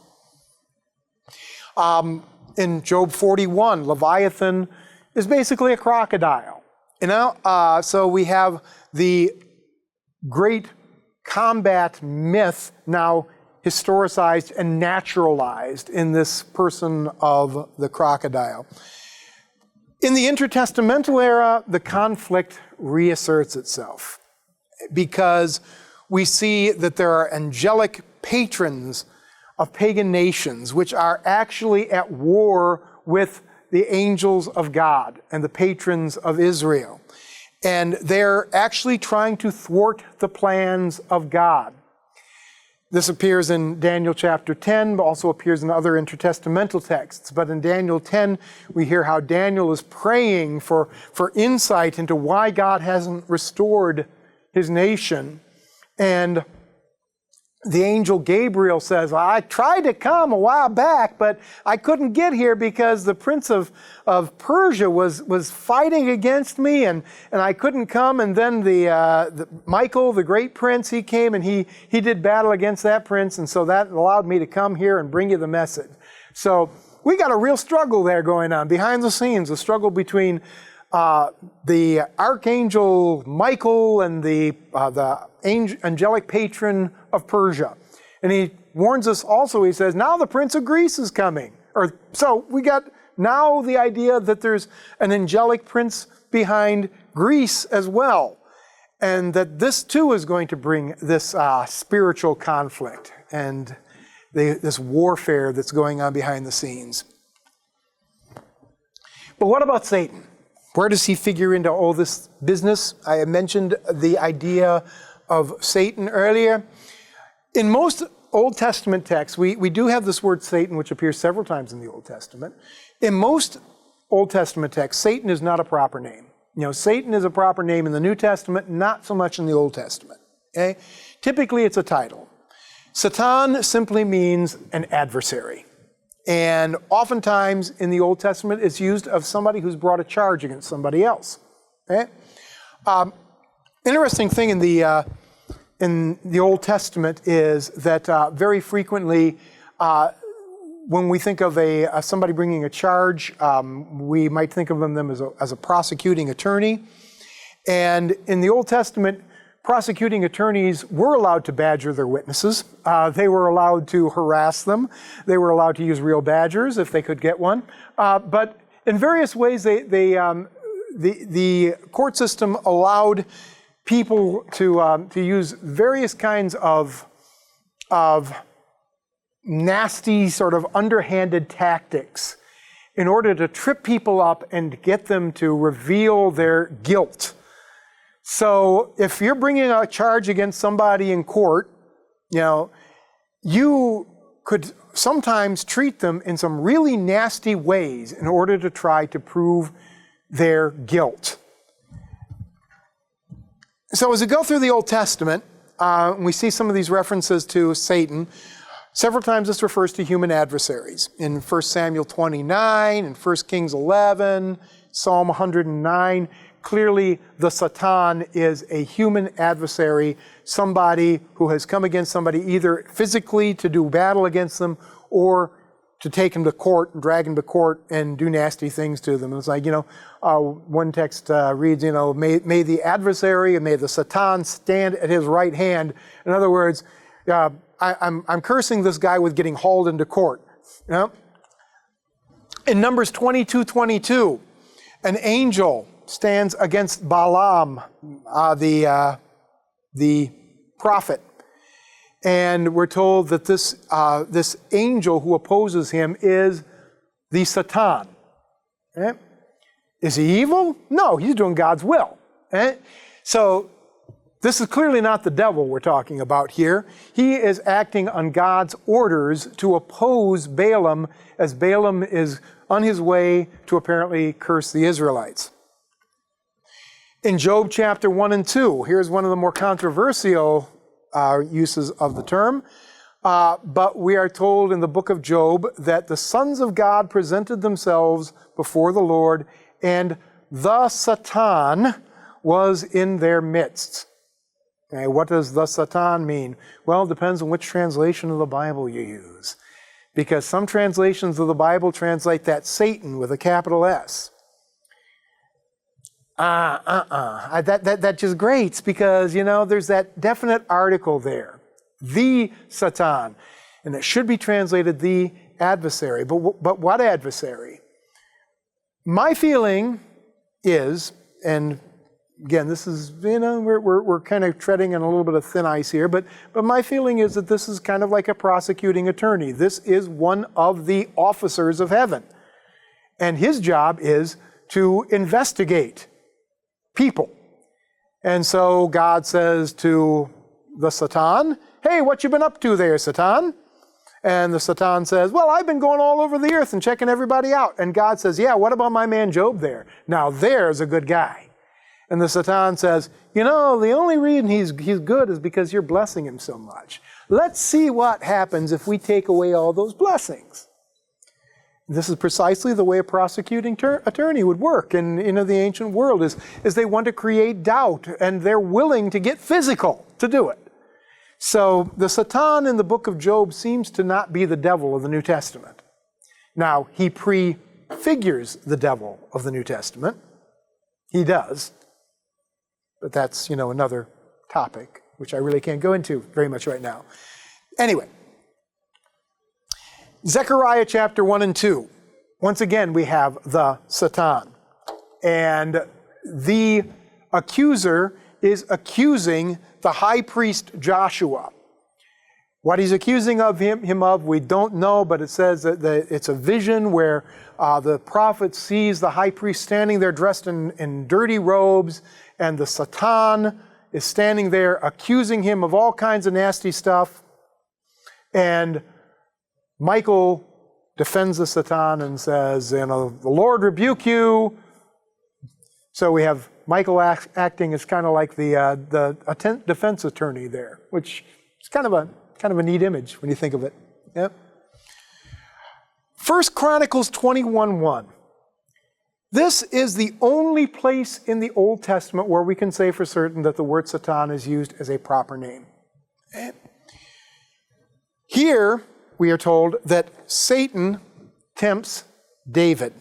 In Job 41, Leviathan is basically a crocodile. So we have the great combat myth now historicized and naturalized in this person of the crocodile. In the intertestamental era, the conflict reasserts itself because we see that there are angelic patrons of pagan nations which are actually at war with the angels of God and the patrons of Israel. And they're actually trying to thwart the plans of God. This appears in Daniel chapter 10, but also appears in other intertestamental texts. But in Daniel 10, we hear how Daniel is praying for insight into why God hasn't restored his nation. And the angel Gabriel says, I tried to come a while back, but I couldn't get here because the prince of Persia was fighting against me, and I couldn't come. And then the Michael, the great prince, he came and he did battle against that prince, and so that allowed me to come here and bring you the message. So we got a real struggle there going on behind the scenes, a struggle between the archangel Michael and the angelic patron of Persia. And he warns us also, he says, now the prince of Greece is coming. So we got now the idea that there's an angelic prince behind Greece as well. And that this too is going to bring this spiritual conflict and this warfare that's going on behind the scenes. But what about Satan? Where does he figure into all this business? I mentioned the idea of Satan earlier. In most Old Testament texts, we do have this word Satan, which appears several times in the Old Testament. In most Old Testament texts, Satan is not a proper name. Satan is a proper name in the New Testament, not so much in the Old Testament. Okay? Typically, it's a title. Satan simply means an adversary. And oftentimes in the Old Testament, it's used of somebody who's brought a charge against somebody else. Okay? Interesting thing in the Old Testament is that very frequently, when we think of somebody bringing a charge, we might think of them as a prosecuting attorney. And in the Old Testament, prosecuting attorneys were allowed to badger their witnesses. They were allowed to harass them. They were allowed to use real badgers if they could get one. But in various ways, the court system allowed people to use various kinds of nasty, sort of underhanded tactics in order to trip people up and get them to reveal their guilt. So if you're bringing a charge against somebody in court, you could sometimes treat them in some really nasty ways in order to try to prove their guilt. So as we go through the Old Testament, we see some of these references to Satan. Several times this refers to human adversaries. In 1 Samuel 29, in 1 Kings 11, Psalm 109, clearly the Satan is a human adversary, somebody who has come against somebody either physically to do battle against them or to take him to court and drag him to court and do nasty things to them. And it's like, one text reads, may the adversary and may the Satan stand at his right hand. In other words, I'm cursing this guy with getting hauled into court. In Numbers 22:22, an angel stands against Balaam, the prophet. And we're told that this angel who opposes him is the Satan. Is he evil? No, he's doing God's will. So this is clearly not the devil we're talking about here. He is acting on God's orders to oppose Balaam, as Balaam is on his way to apparently curse the Israelites. In Job chapter 1 and 2, here's one of the more controversial uses of the term. But we are told in the book of Job that the sons of God presented themselves before the Lord, and the Satan was in their midst. Okay, what does the Satan mean? Well, it depends on which translation of the Bible you use. Because some translations of the Bible translate that Satan with a capital S. That just grates because, there's that definite article there. The Satan. And it should be translated the adversary. But what adversary? My feeling is, and again, this is, we're kind of treading on a little bit of thin ice here, but my feeling is that this is kind of like a prosecuting attorney. This is one of the officers of heaven. And his job is to investigate people. And so God says to the Satan, hey, what you been up to there, Satan? And the Satan says, well, I've been going all over the earth and checking everybody out. And God says, yeah, what about my man Job there? Now there's a good guy. And the Satan says, the only reason he's good is because you're blessing him so much. Let's see what happens if we take away all those blessings. This is precisely the way a prosecuting attorney would work in the ancient world, is they want to create doubt, and they're willing to get physical to do it. So the Satan in the book of Job seems to not be the devil of the New Testament. Now, he prefigures the devil of the New Testament. He does. But that's, another topic, which I really can't go into very much right now. Anyway, Zechariah chapter 1 and 2. Once again, we have the Satan. And the accuser is accusing the high priest Joshua. What he's accusing him of, we don't know, but it says that it's a vision where the prophet sees the high priest standing there dressed in dirty robes, and the Satan is standing there accusing him of all kinds of nasty stuff. And Michael defends the Satan and says, the Lord rebuke you. So we have Michael acting as kind of like the defense attorney there, which is kind of a neat image when you think of it. Yep. 1 Chronicles 21:1. This is the only place in the Old Testament where we can say for certain that the word Satan is used as a proper name. Here, we are told that Satan tempts David.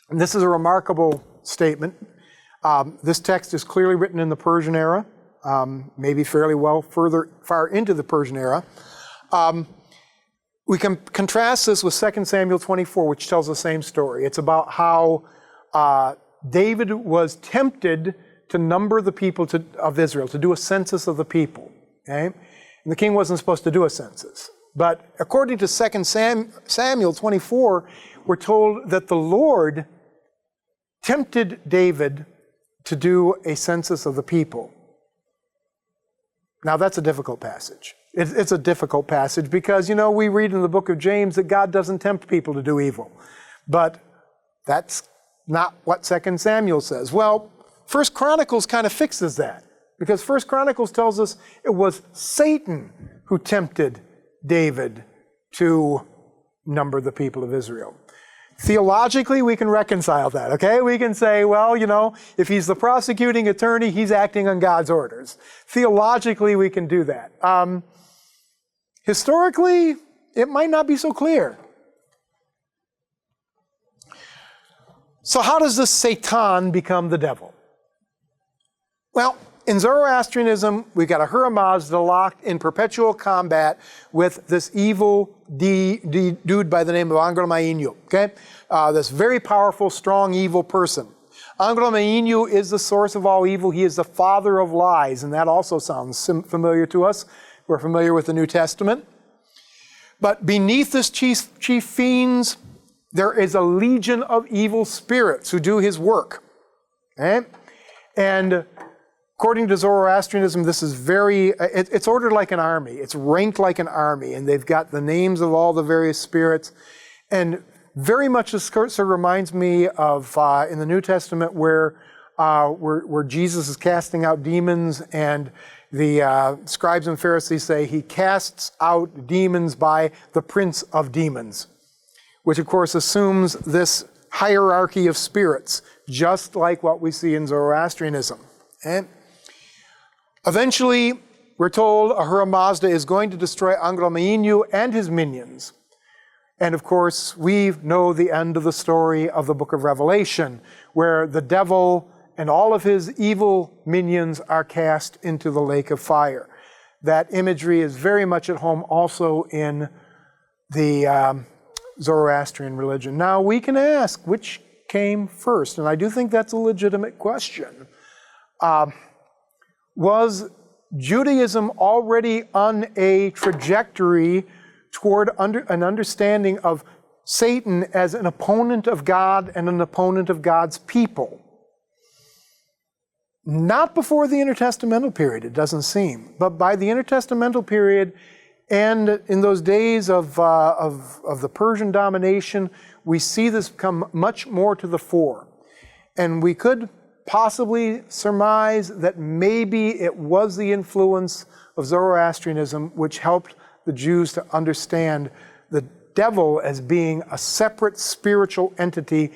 And this is a remarkable statement. This text is clearly written in the Persian era, maybe fairly well far into the Persian era. We can contrast this with 2 Samuel 24, which tells the same story. It's about how David was tempted to number the people of Israel, to do a census of the people. Okay? And the king wasn't supposed to do a census. But according to 2 Samuel 24, we're told that the Lord tempted David to do a census of the people. Now that's a difficult passage. It's a difficult passage because, we read in the book of James that God doesn't tempt people to do evil. But that's not what 2 Samuel says. Well, 1 Chronicles kind of fixes that, because 1 Chronicles tells us it was Satan who tempted David to number the people of Israel. Theologically, we can reconcile that, okay? We can say, well, if he's the prosecuting attorney, he's acting on God's orders. Theologically, we can do that. Historically, it might not be so clear. So how does this Satan become the devil? Well, in Zoroastrianism, we've got Ahura Mazda locked in perpetual combat with this evil dude by the name of Angelo Mainyu, okay? This very powerful, strong, evil person. Angelo Mainyu is the source of all evil. He is the father of lies, and that also sounds familiar to us. We're familiar with the New Testament. But beneath this chief fiends, there is a legion of evil spirits who do his work. Okay? And according to Zoroastrianism, this is it's ordered like an army. It's ranked like an army, and they've got the names of all the various spirits. And very much this sort of reminds me of in the New Testament where Jesus is casting out demons, and the scribes and Pharisees say he casts out demons by the prince of demons, which of course assumes this hierarchy of spirits, just like what we see in Zoroastrianism. And eventually, we're told Ahura Mazda is going to destroy Angelo Mainyu and his minions. And of course, we know the end of the story of the book of Revelation, where the devil and all of his evil minions are cast into the lake of fire. That imagery is very much at home also in the Zoroastrian religion. Now, we can ask, which came first? And I do think that's a legitimate question. Was Judaism already on a trajectory toward an understanding of Satan as an opponent of God and an opponent of God's people? Not before the intertestamental period, it doesn't seem. But by the intertestamental period and in those days of the Persian domination, we see this come much more to the fore. And we could possibly surmise that maybe it was the influence of Zoroastrianism which helped the Jews to understand the devil as being a separate spiritual entity,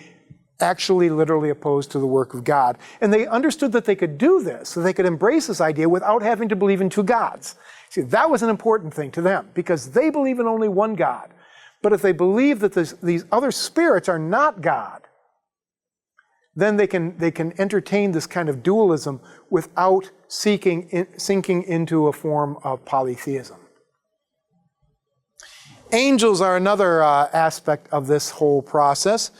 actually literally opposed to the work of God. And they understood that they could do this, so they could embrace this idea without having to believe in two gods. See, that was an important thing to them, because they believe in only one God. But if they believe that these other spirits are not God, then they can entertain this kind of dualism without sinking into a form of polytheism. Angels are another aspect of this whole process.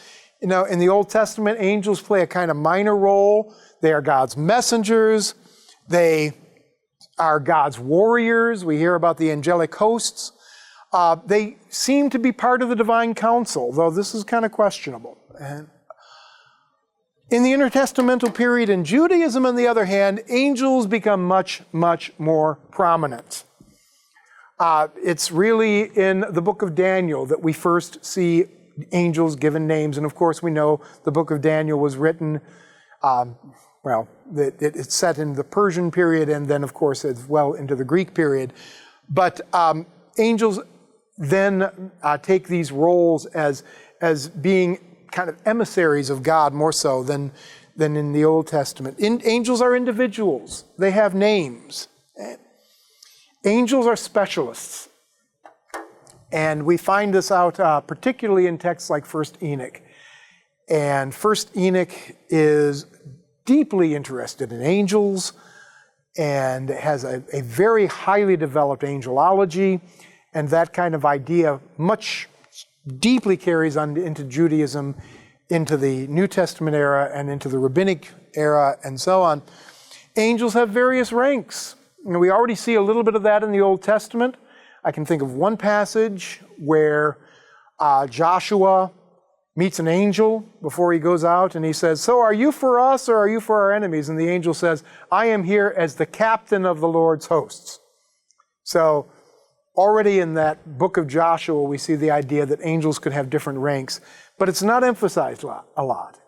In the Old Testament, angels play a kind of minor role. They are God's messengers. They are God's warriors. We hear about the angelic hosts. They seem to be part of the divine council, though this is kind of questionable. In the intertestamental period in Judaism, on the other hand, angels become much, much more prominent. It's really in the book of Daniel that we first see angels given names. And of course, we know the book of Daniel was written, it's set in the Persian period, and then, of course, as well into the Greek period. But angels then take these roles as being kind of emissaries of God more so than in the Old Testament. Angels are individuals. They have names. Angels are specialists. And we find this out particularly in texts like 1st Enoch. And 1st Enoch is deeply interested in angels and has a very highly developed angelology. And that kind of idea much deeply carries on into Judaism, into the New Testament era, and into the Rabbinic era, and so on. Angels have various ranks. We already see a little bit of that in the Old Testament. I can think of one passage where Joshua meets an angel before he goes out, and he says, "So are you for us or are you for our enemies?" And the angel says, "I am here as the captain of the Lord's hosts." So already in that book of Joshua, we see the idea that angels could have different ranks, but it's not emphasized a lot.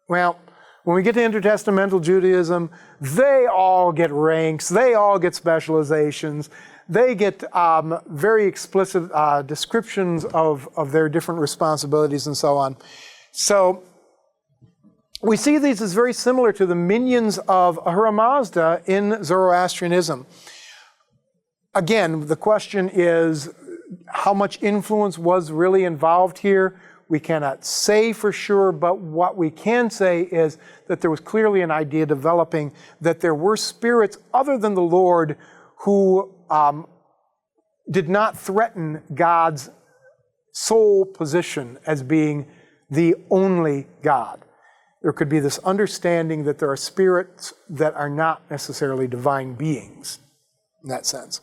Well, when we get to intertestamental Judaism, they all get ranks, they all get specializations, they get very explicit descriptions of their different responsibilities and so on. So we see these as very similar to the minions of Ahura Mazda in Zoroastrianism. Again, the question is, how much influence was really involved here? We cannot say for sure, but what we can say is that there was clearly an idea developing that there were spirits other than the Lord who did not threaten God's sole position as being the only God. There could be this understanding that there are spirits that are not necessarily divine beings in that sense.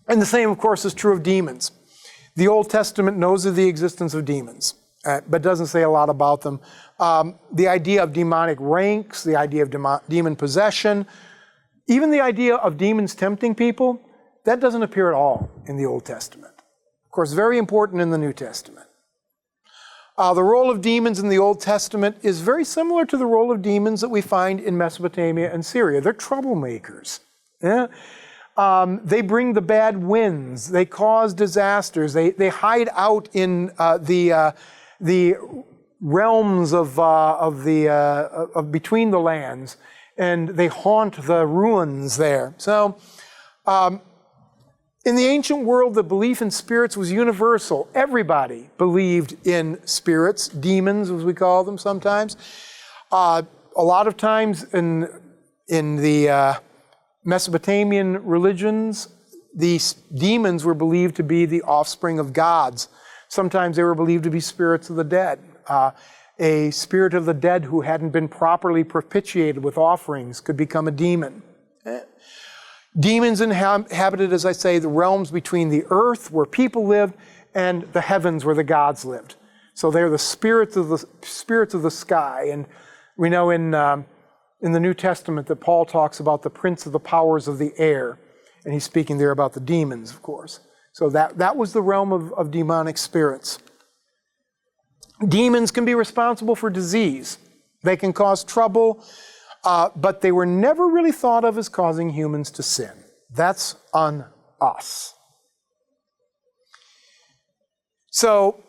And the same, of course, is true of demons. The Old Testament knows of the existence of demons, but doesn't say a lot about them. The idea of demonic ranks, the idea of demon possession, even the idea of demons tempting people, that doesn't appear at all in the Old Testament. Of course, very important in the New Testament. The role of demons in the Old Testament is very similar to the role of demons that we find in Mesopotamia and Syria. They're troublemakers. Yeah? They bring the bad winds. They cause disasters. They hide out in the realms of between the lands, and they haunt the ruins there. So, in the ancient world, the belief in spirits was universal. Everybody believed in spirits, demons, as we call them sometimes. A lot of times in the Mesopotamian religions, these demons were believed to be the offspring of gods. Sometimes they were believed to be spirits of the dead. A spirit of the dead who hadn't been properly propitiated with offerings could become a demon. Demons inhabited, as I say, the realms between the earth where people lived and the heavens where the gods lived. So they're the spirits of the sky. And we know in the New Testament that Paul talks about the prince of the powers of the air. And he's speaking there about the demons, of course. So that was the realm of demonic spirits. Demons can be responsible for disease. They can cause trouble, but they were never really thought of as causing humans to sin. That's on us. So,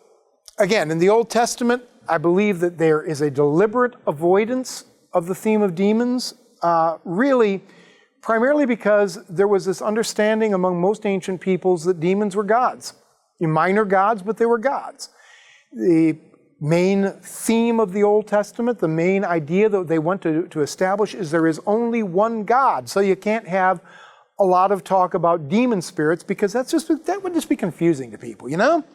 again, in the Old Testament, I believe that there is a deliberate avoidance of the theme of demons, really primarily because there was this understanding among most ancient peoples that demons were gods. Minor gods, but they were gods. The main theme of the Old Testament, the main idea that they want to establish is there is only one God. So you can't have a lot of talk about demon spirits because that would just be confusing to people, you know?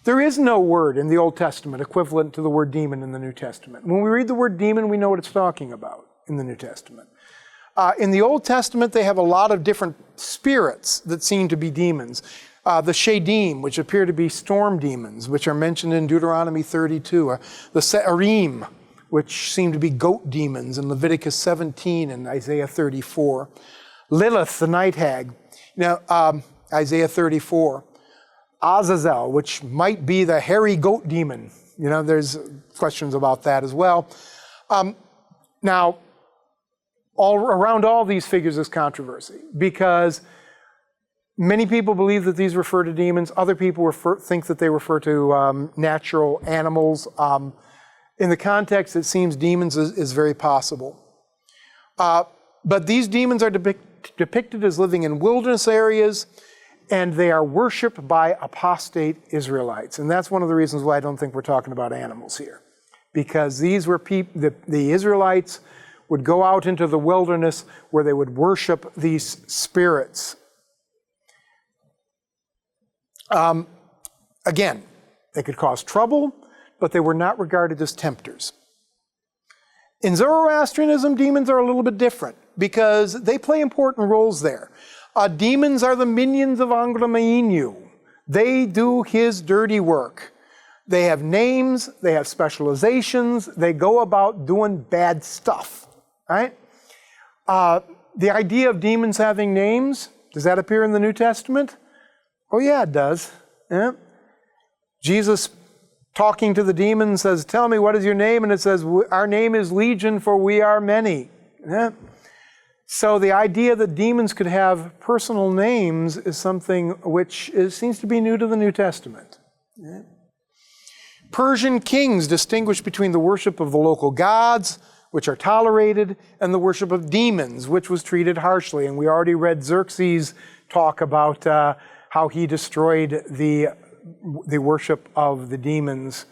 There is no word in the Old Testament equivalent to the word demon in the New Testament. When we read the word demon, we know what it's talking about in the New Testament. In the Old Testament, they have a lot of different spirits that seem to be demons. The Shadim, which appear to be storm demons, which are mentioned in Deuteronomy 32. The Se'arim, which seem to be goat demons in Leviticus 17 and Isaiah 34. Lilith, the night hag, Isaiah 34. Azazel, which might be the hairy goat demon. You know, there's questions about that as well. Now, around all these figures is controversy because many people believe that these refer to demons. Other people think that they refer to natural animals. In the context, it seems demons is very possible. But these demons are depicted as living in wilderness areas, and they are worshipped by apostate Israelites. And that's one of the reasons why I don't think we're talking about animals here. Because these were the Israelites would go out into the wilderness where they would worship these spirits. Again, they could cause trouble, but they were not regarded as tempters. In Zoroastrianism, demons are a little bit different because they play important roles there. Demons are the minions of Angramainu. They do his dirty work. They have names, they have specializations, they go about doing bad stuff, right? The idea of demons having names, does that appear in the New Testament? Oh yeah, it does. Yeah. Jesus talking to the demons says, tell me, what is your name? And it says, our name is Legion, for we are many. Yeah. So the idea that demons could have personal names is something which seems to be new to the New Testament. Yeah. Persian kings distinguished between the worship of the local gods, which are tolerated, and the worship of demons, which was treated harshly. And we already read Xerxes talk about how he destroyed the worship of the demons.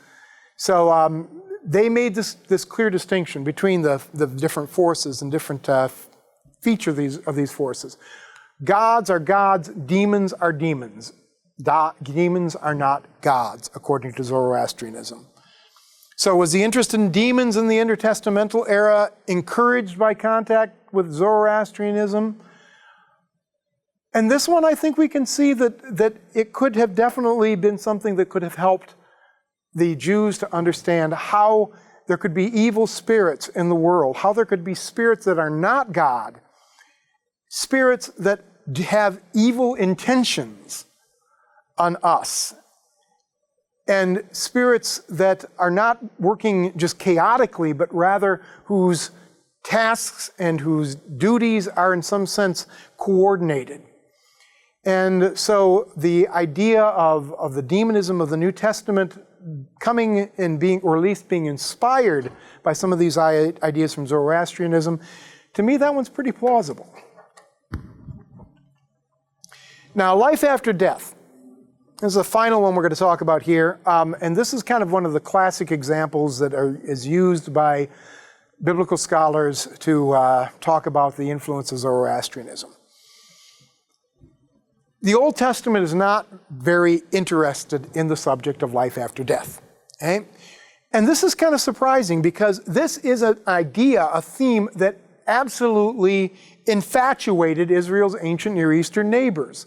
So they made this clear distinction between the different forces and different features of these forces. Gods are gods, demons are demons. Demons are not gods, according to Zoroastrianism. So was the interest in demons in the intertestamental era encouraged by contact with Zoroastrianism? And this one, I think we can see that it could have definitely been something that could have helped the Jews to understand how there could be evil spirits in the world, how there could be spirits that are not God, spirits that have evil intentions on us, and spirits that are not working just chaotically, but rather whose tasks and whose duties are in some sense coordinated. And so the idea of the demonism of the New Testament coming and being, or at least being inspired by some of these ideas from Zoroastrianism, to me that one's pretty plausible. Now, life after death. This is the final one we're going to talk about here. And this is kind of one of the classic examples that is used by biblical scholars to talk about the influence of Zoroastrianism. The Old Testament is not very interested in the subject of life after death. Okay? And this is kind of surprising because this is an idea, a theme that absolutely infatuated Israel's ancient Near Eastern neighbors.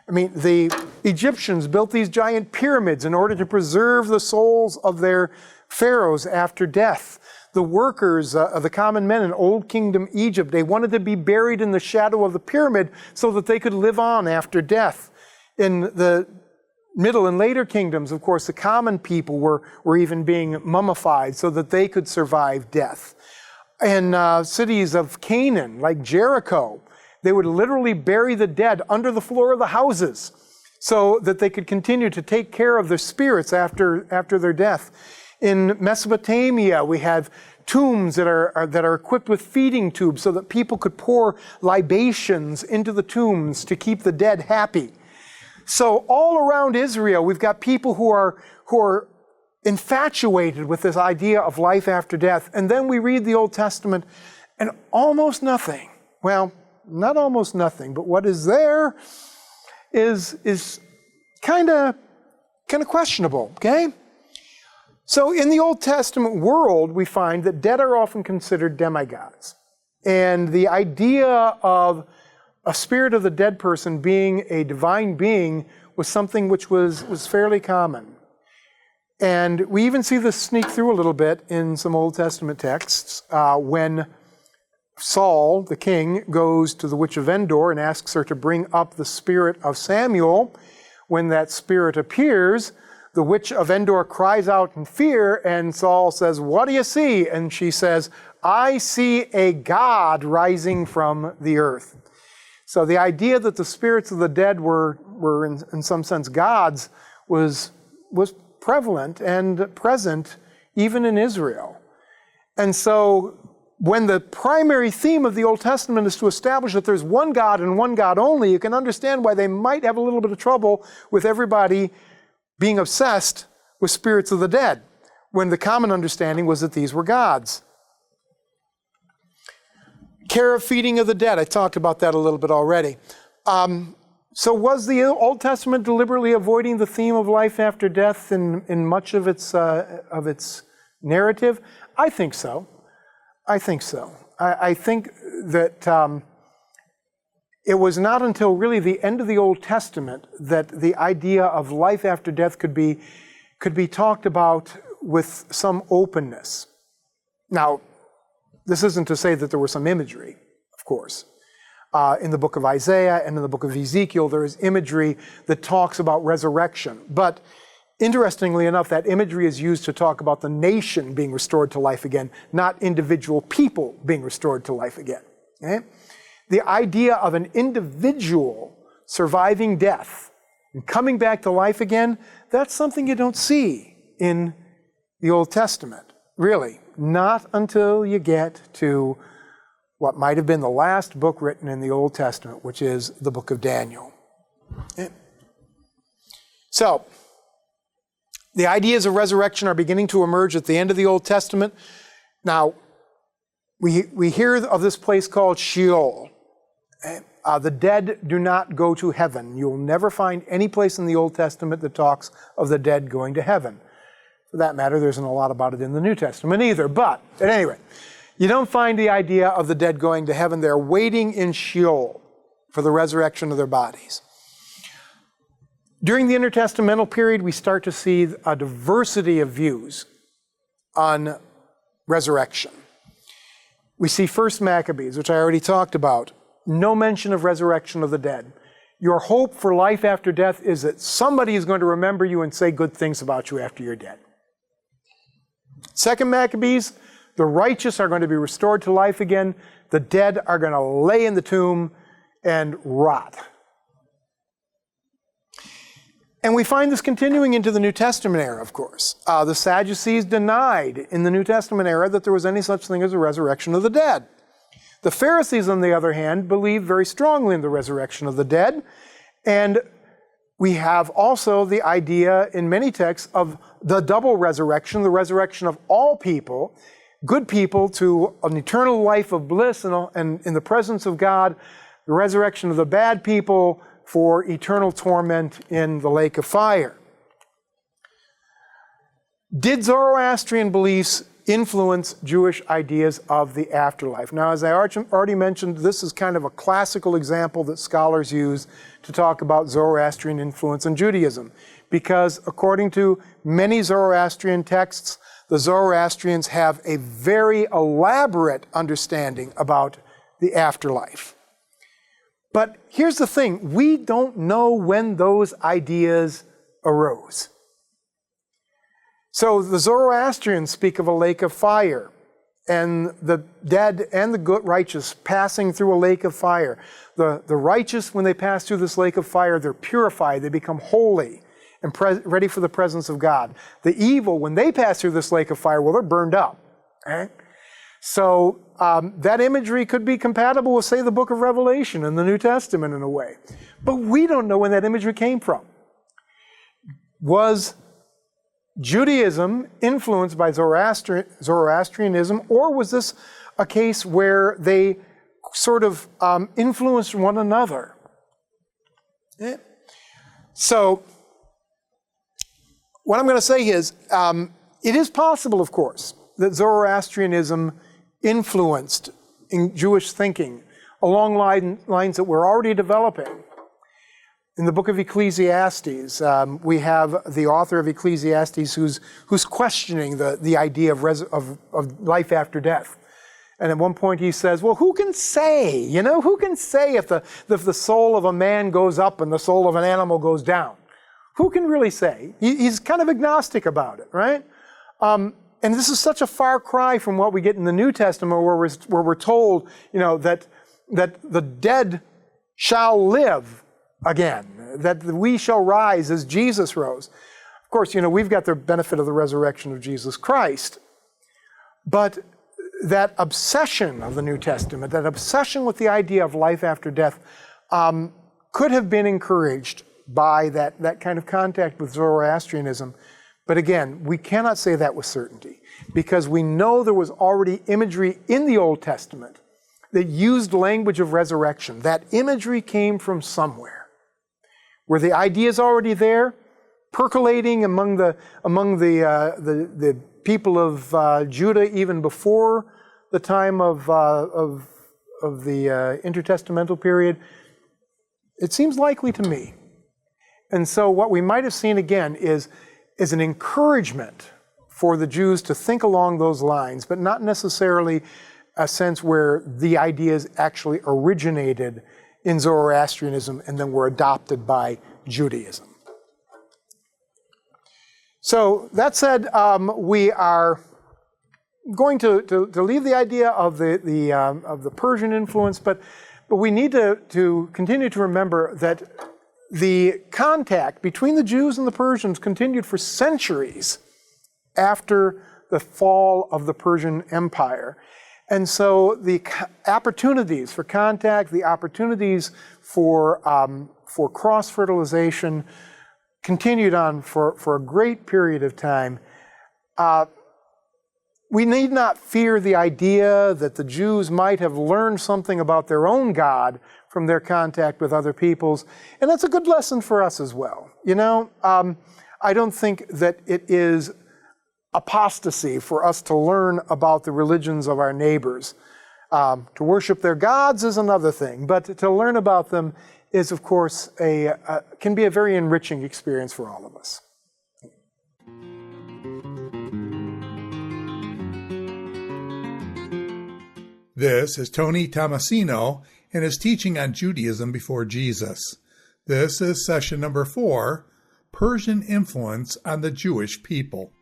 I mean, the Egyptians built these giant pyramids in order to preserve the souls of their pharaohs after death. The workers, the common men in Old Kingdom Egypt, they wanted to be buried in the shadow of the pyramid so that they could live on after death. In the Middle and later kingdoms, of course, the common people were even being mummified so that they could survive death. In cities of Canaan, like Jericho, they would literally bury the dead under the floor of the houses so that they could continue to take care of their spirits after their death. In Mesopotamia, we have tombs that are equipped with feeding tubes so that people could pour libations into the tombs to keep the dead happy. So all around Israel, we've got people who are infatuated with this idea of life after death. And then we read the Old Testament and almost nothing, well, not almost nothing, but what is there is kind of questionable, okay? So in the Old Testament world, we find that dead are often considered demigods. And the idea of a spirit of the dead person being a divine being was something which was fairly common. And we even see this sneak through a little bit in some Old Testament texts when Saul, the king, goes to the witch of Endor and asks her to bring up the spirit of Samuel. When that spirit appears, the witch of Endor cries out in fear, and Saul says, "What do you see?" And she says, "I see a god rising from the earth." So the idea that the spirits of the dead were in some sense gods was prevalent and present even in Israel. And so when the primary theme of the Old Testament is to establish that there's one God and one God only, you can understand why they might have a little bit of trouble with everybody being obsessed with spirits of the dead, when the common understanding was that these were gods. Care of feeding of the dead, I talked about that a little bit already. So was the Old Testament deliberately avoiding the theme of life after death in much of its narrative? I think so. I think so. I think that it was not until really the end of the Old Testament that the idea of life after death could be talked about with some openness. Now, this isn't to say that there was some imagery, of course. In the book of Isaiah and in the book of Ezekiel, there is imagery that talks about resurrection. But interestingly enough, that imagery is used to talk about the nation being restored to life again, not individual people being restored to life again. Okay? The idea of an individual surviving death and coming back to life again, that's something you don't see in the Old Testament, really. Not until you get to what might have been the last book written in the Old Testament, which is the book of Daniel. Okay. So, the ideas of resurrection are beginning to emerge at the end of the Old Testament. Now, we hear of this place called Sheol. The dead do not go to heaven. You'll never find any place in the Old Testament that talks of the dead going to heaven. For that matter, there isn't a lot about it in the New Testament either. But, at any rate, you don't find the idea of the dead going to heaven. They're waiting in Sheol for the resurrection of their bodies. During the intertestamental period, we start to see a diversity of views on resurrection. We see First Maccabees, which I already talked about. No mention of resurrection of the dead. Your hope for life after death is that somebody is going to remember you and say good things about you after you're dead. Second Maccabees, the righteous are going to be restored to life again. The dead are going to lay in the tomb and rot. And we find this continuing into the New Testament era, of course. The Sadducees denied in the New Testament era that there was any such thing as a resurrection of the dead. The Pharisees, on the other hand, believed very strongly in the resurrection of the dead. And we have also the idea in many texts of the double resurrection, the resurrection of all people, good people to an eternal life of bliss and in the presence of God, the resurrection of the bad people for eternal torment in the lake of fire. Did Zoroastrian beliefs influence Jewish ideas of the afterlife? Now, as I already mentioned, this is kind of a classical example that scholars use to talk about Zoroastrian influence in Judaism, because according to many Zoroastrian texts, the Zoroastrians have a very elaborate understanding about the afterlife. But here's the thing, we don't know when those ideas arose. So the Zoroastrians speak of a lake of fire, and the dead and the good righteous passing through a lake of fire. The righteous, when they pass through this lake of fire, they're purified, they become holy and ready for the presence of God. The evil, when they pass through this lake of fire, well, they're burned up. Right? So that imagery could be compatible with, say, the book of Revelation in the New Testament in a way. But we don't know when that imagery came from. Was Judaism influenced by Zoroastrianism, or was this a case where they sort of influenced one another? Yeah. So, what I'm going to say is, it is possible, of course, that Zoroastrianism influenced in Jewish thinking along lines that we're already developing. In the book of Ecclesiastes, we have the author of Ecclesiastes who's questioning the idea of life after death. And at one point he says, well, who can say? Who can say if the soul of a man goes up and the soul of an animal goes down? Who can really say? He's kind of agnostic about it, right? And this is such a far cry from what we get in the New Testament, where we're told, that the dead shall live again, that we shall rise as Jesus rose. Of course, we've got the benefit of the resurrection of Jesus Christ. But that obsession of the New Testament, that obsession with the idea of life after death, could have been encouraged by that kind of contact with Zoroastrianism. But again, we cannot say that with certainty, because we know there was already imagery in the Old Testament that used language of resurrection. That imagery came from somewhere. Were the ideas already there, percolating among the people of Judah even before the time of the intertestamental period? It seems likely to me. And so what we might have seen again is an encouragement for the Jews to think along those lines, but not necessarily a sense where the ideas actually originated in Zoroastrianism and then were adopted by Judaism. So that said, we are going to leave the idea of the Persian influence, but we need to continue to remember that the contact between the Jews and the Persians continued for centuries after the fall of the Persian Empire. And so the opportunities for contact, the opportunities for cross-fertilization continued on for a great period of time. We need not fear the idea that the Jews might have learned something about their own God from their contact with other peoples. And that's a good lesson for us as well. You know, I don't think that it is apostasy for us to learn about the religions of our neighbors. To worship their gods is another thing, but to learn about them is, of course, can be a very enriching experience for all of us. This is Tony Tomasino and his teaching on Judaism before Jesus. This is session number 4, Persian Influence on the Jewish People.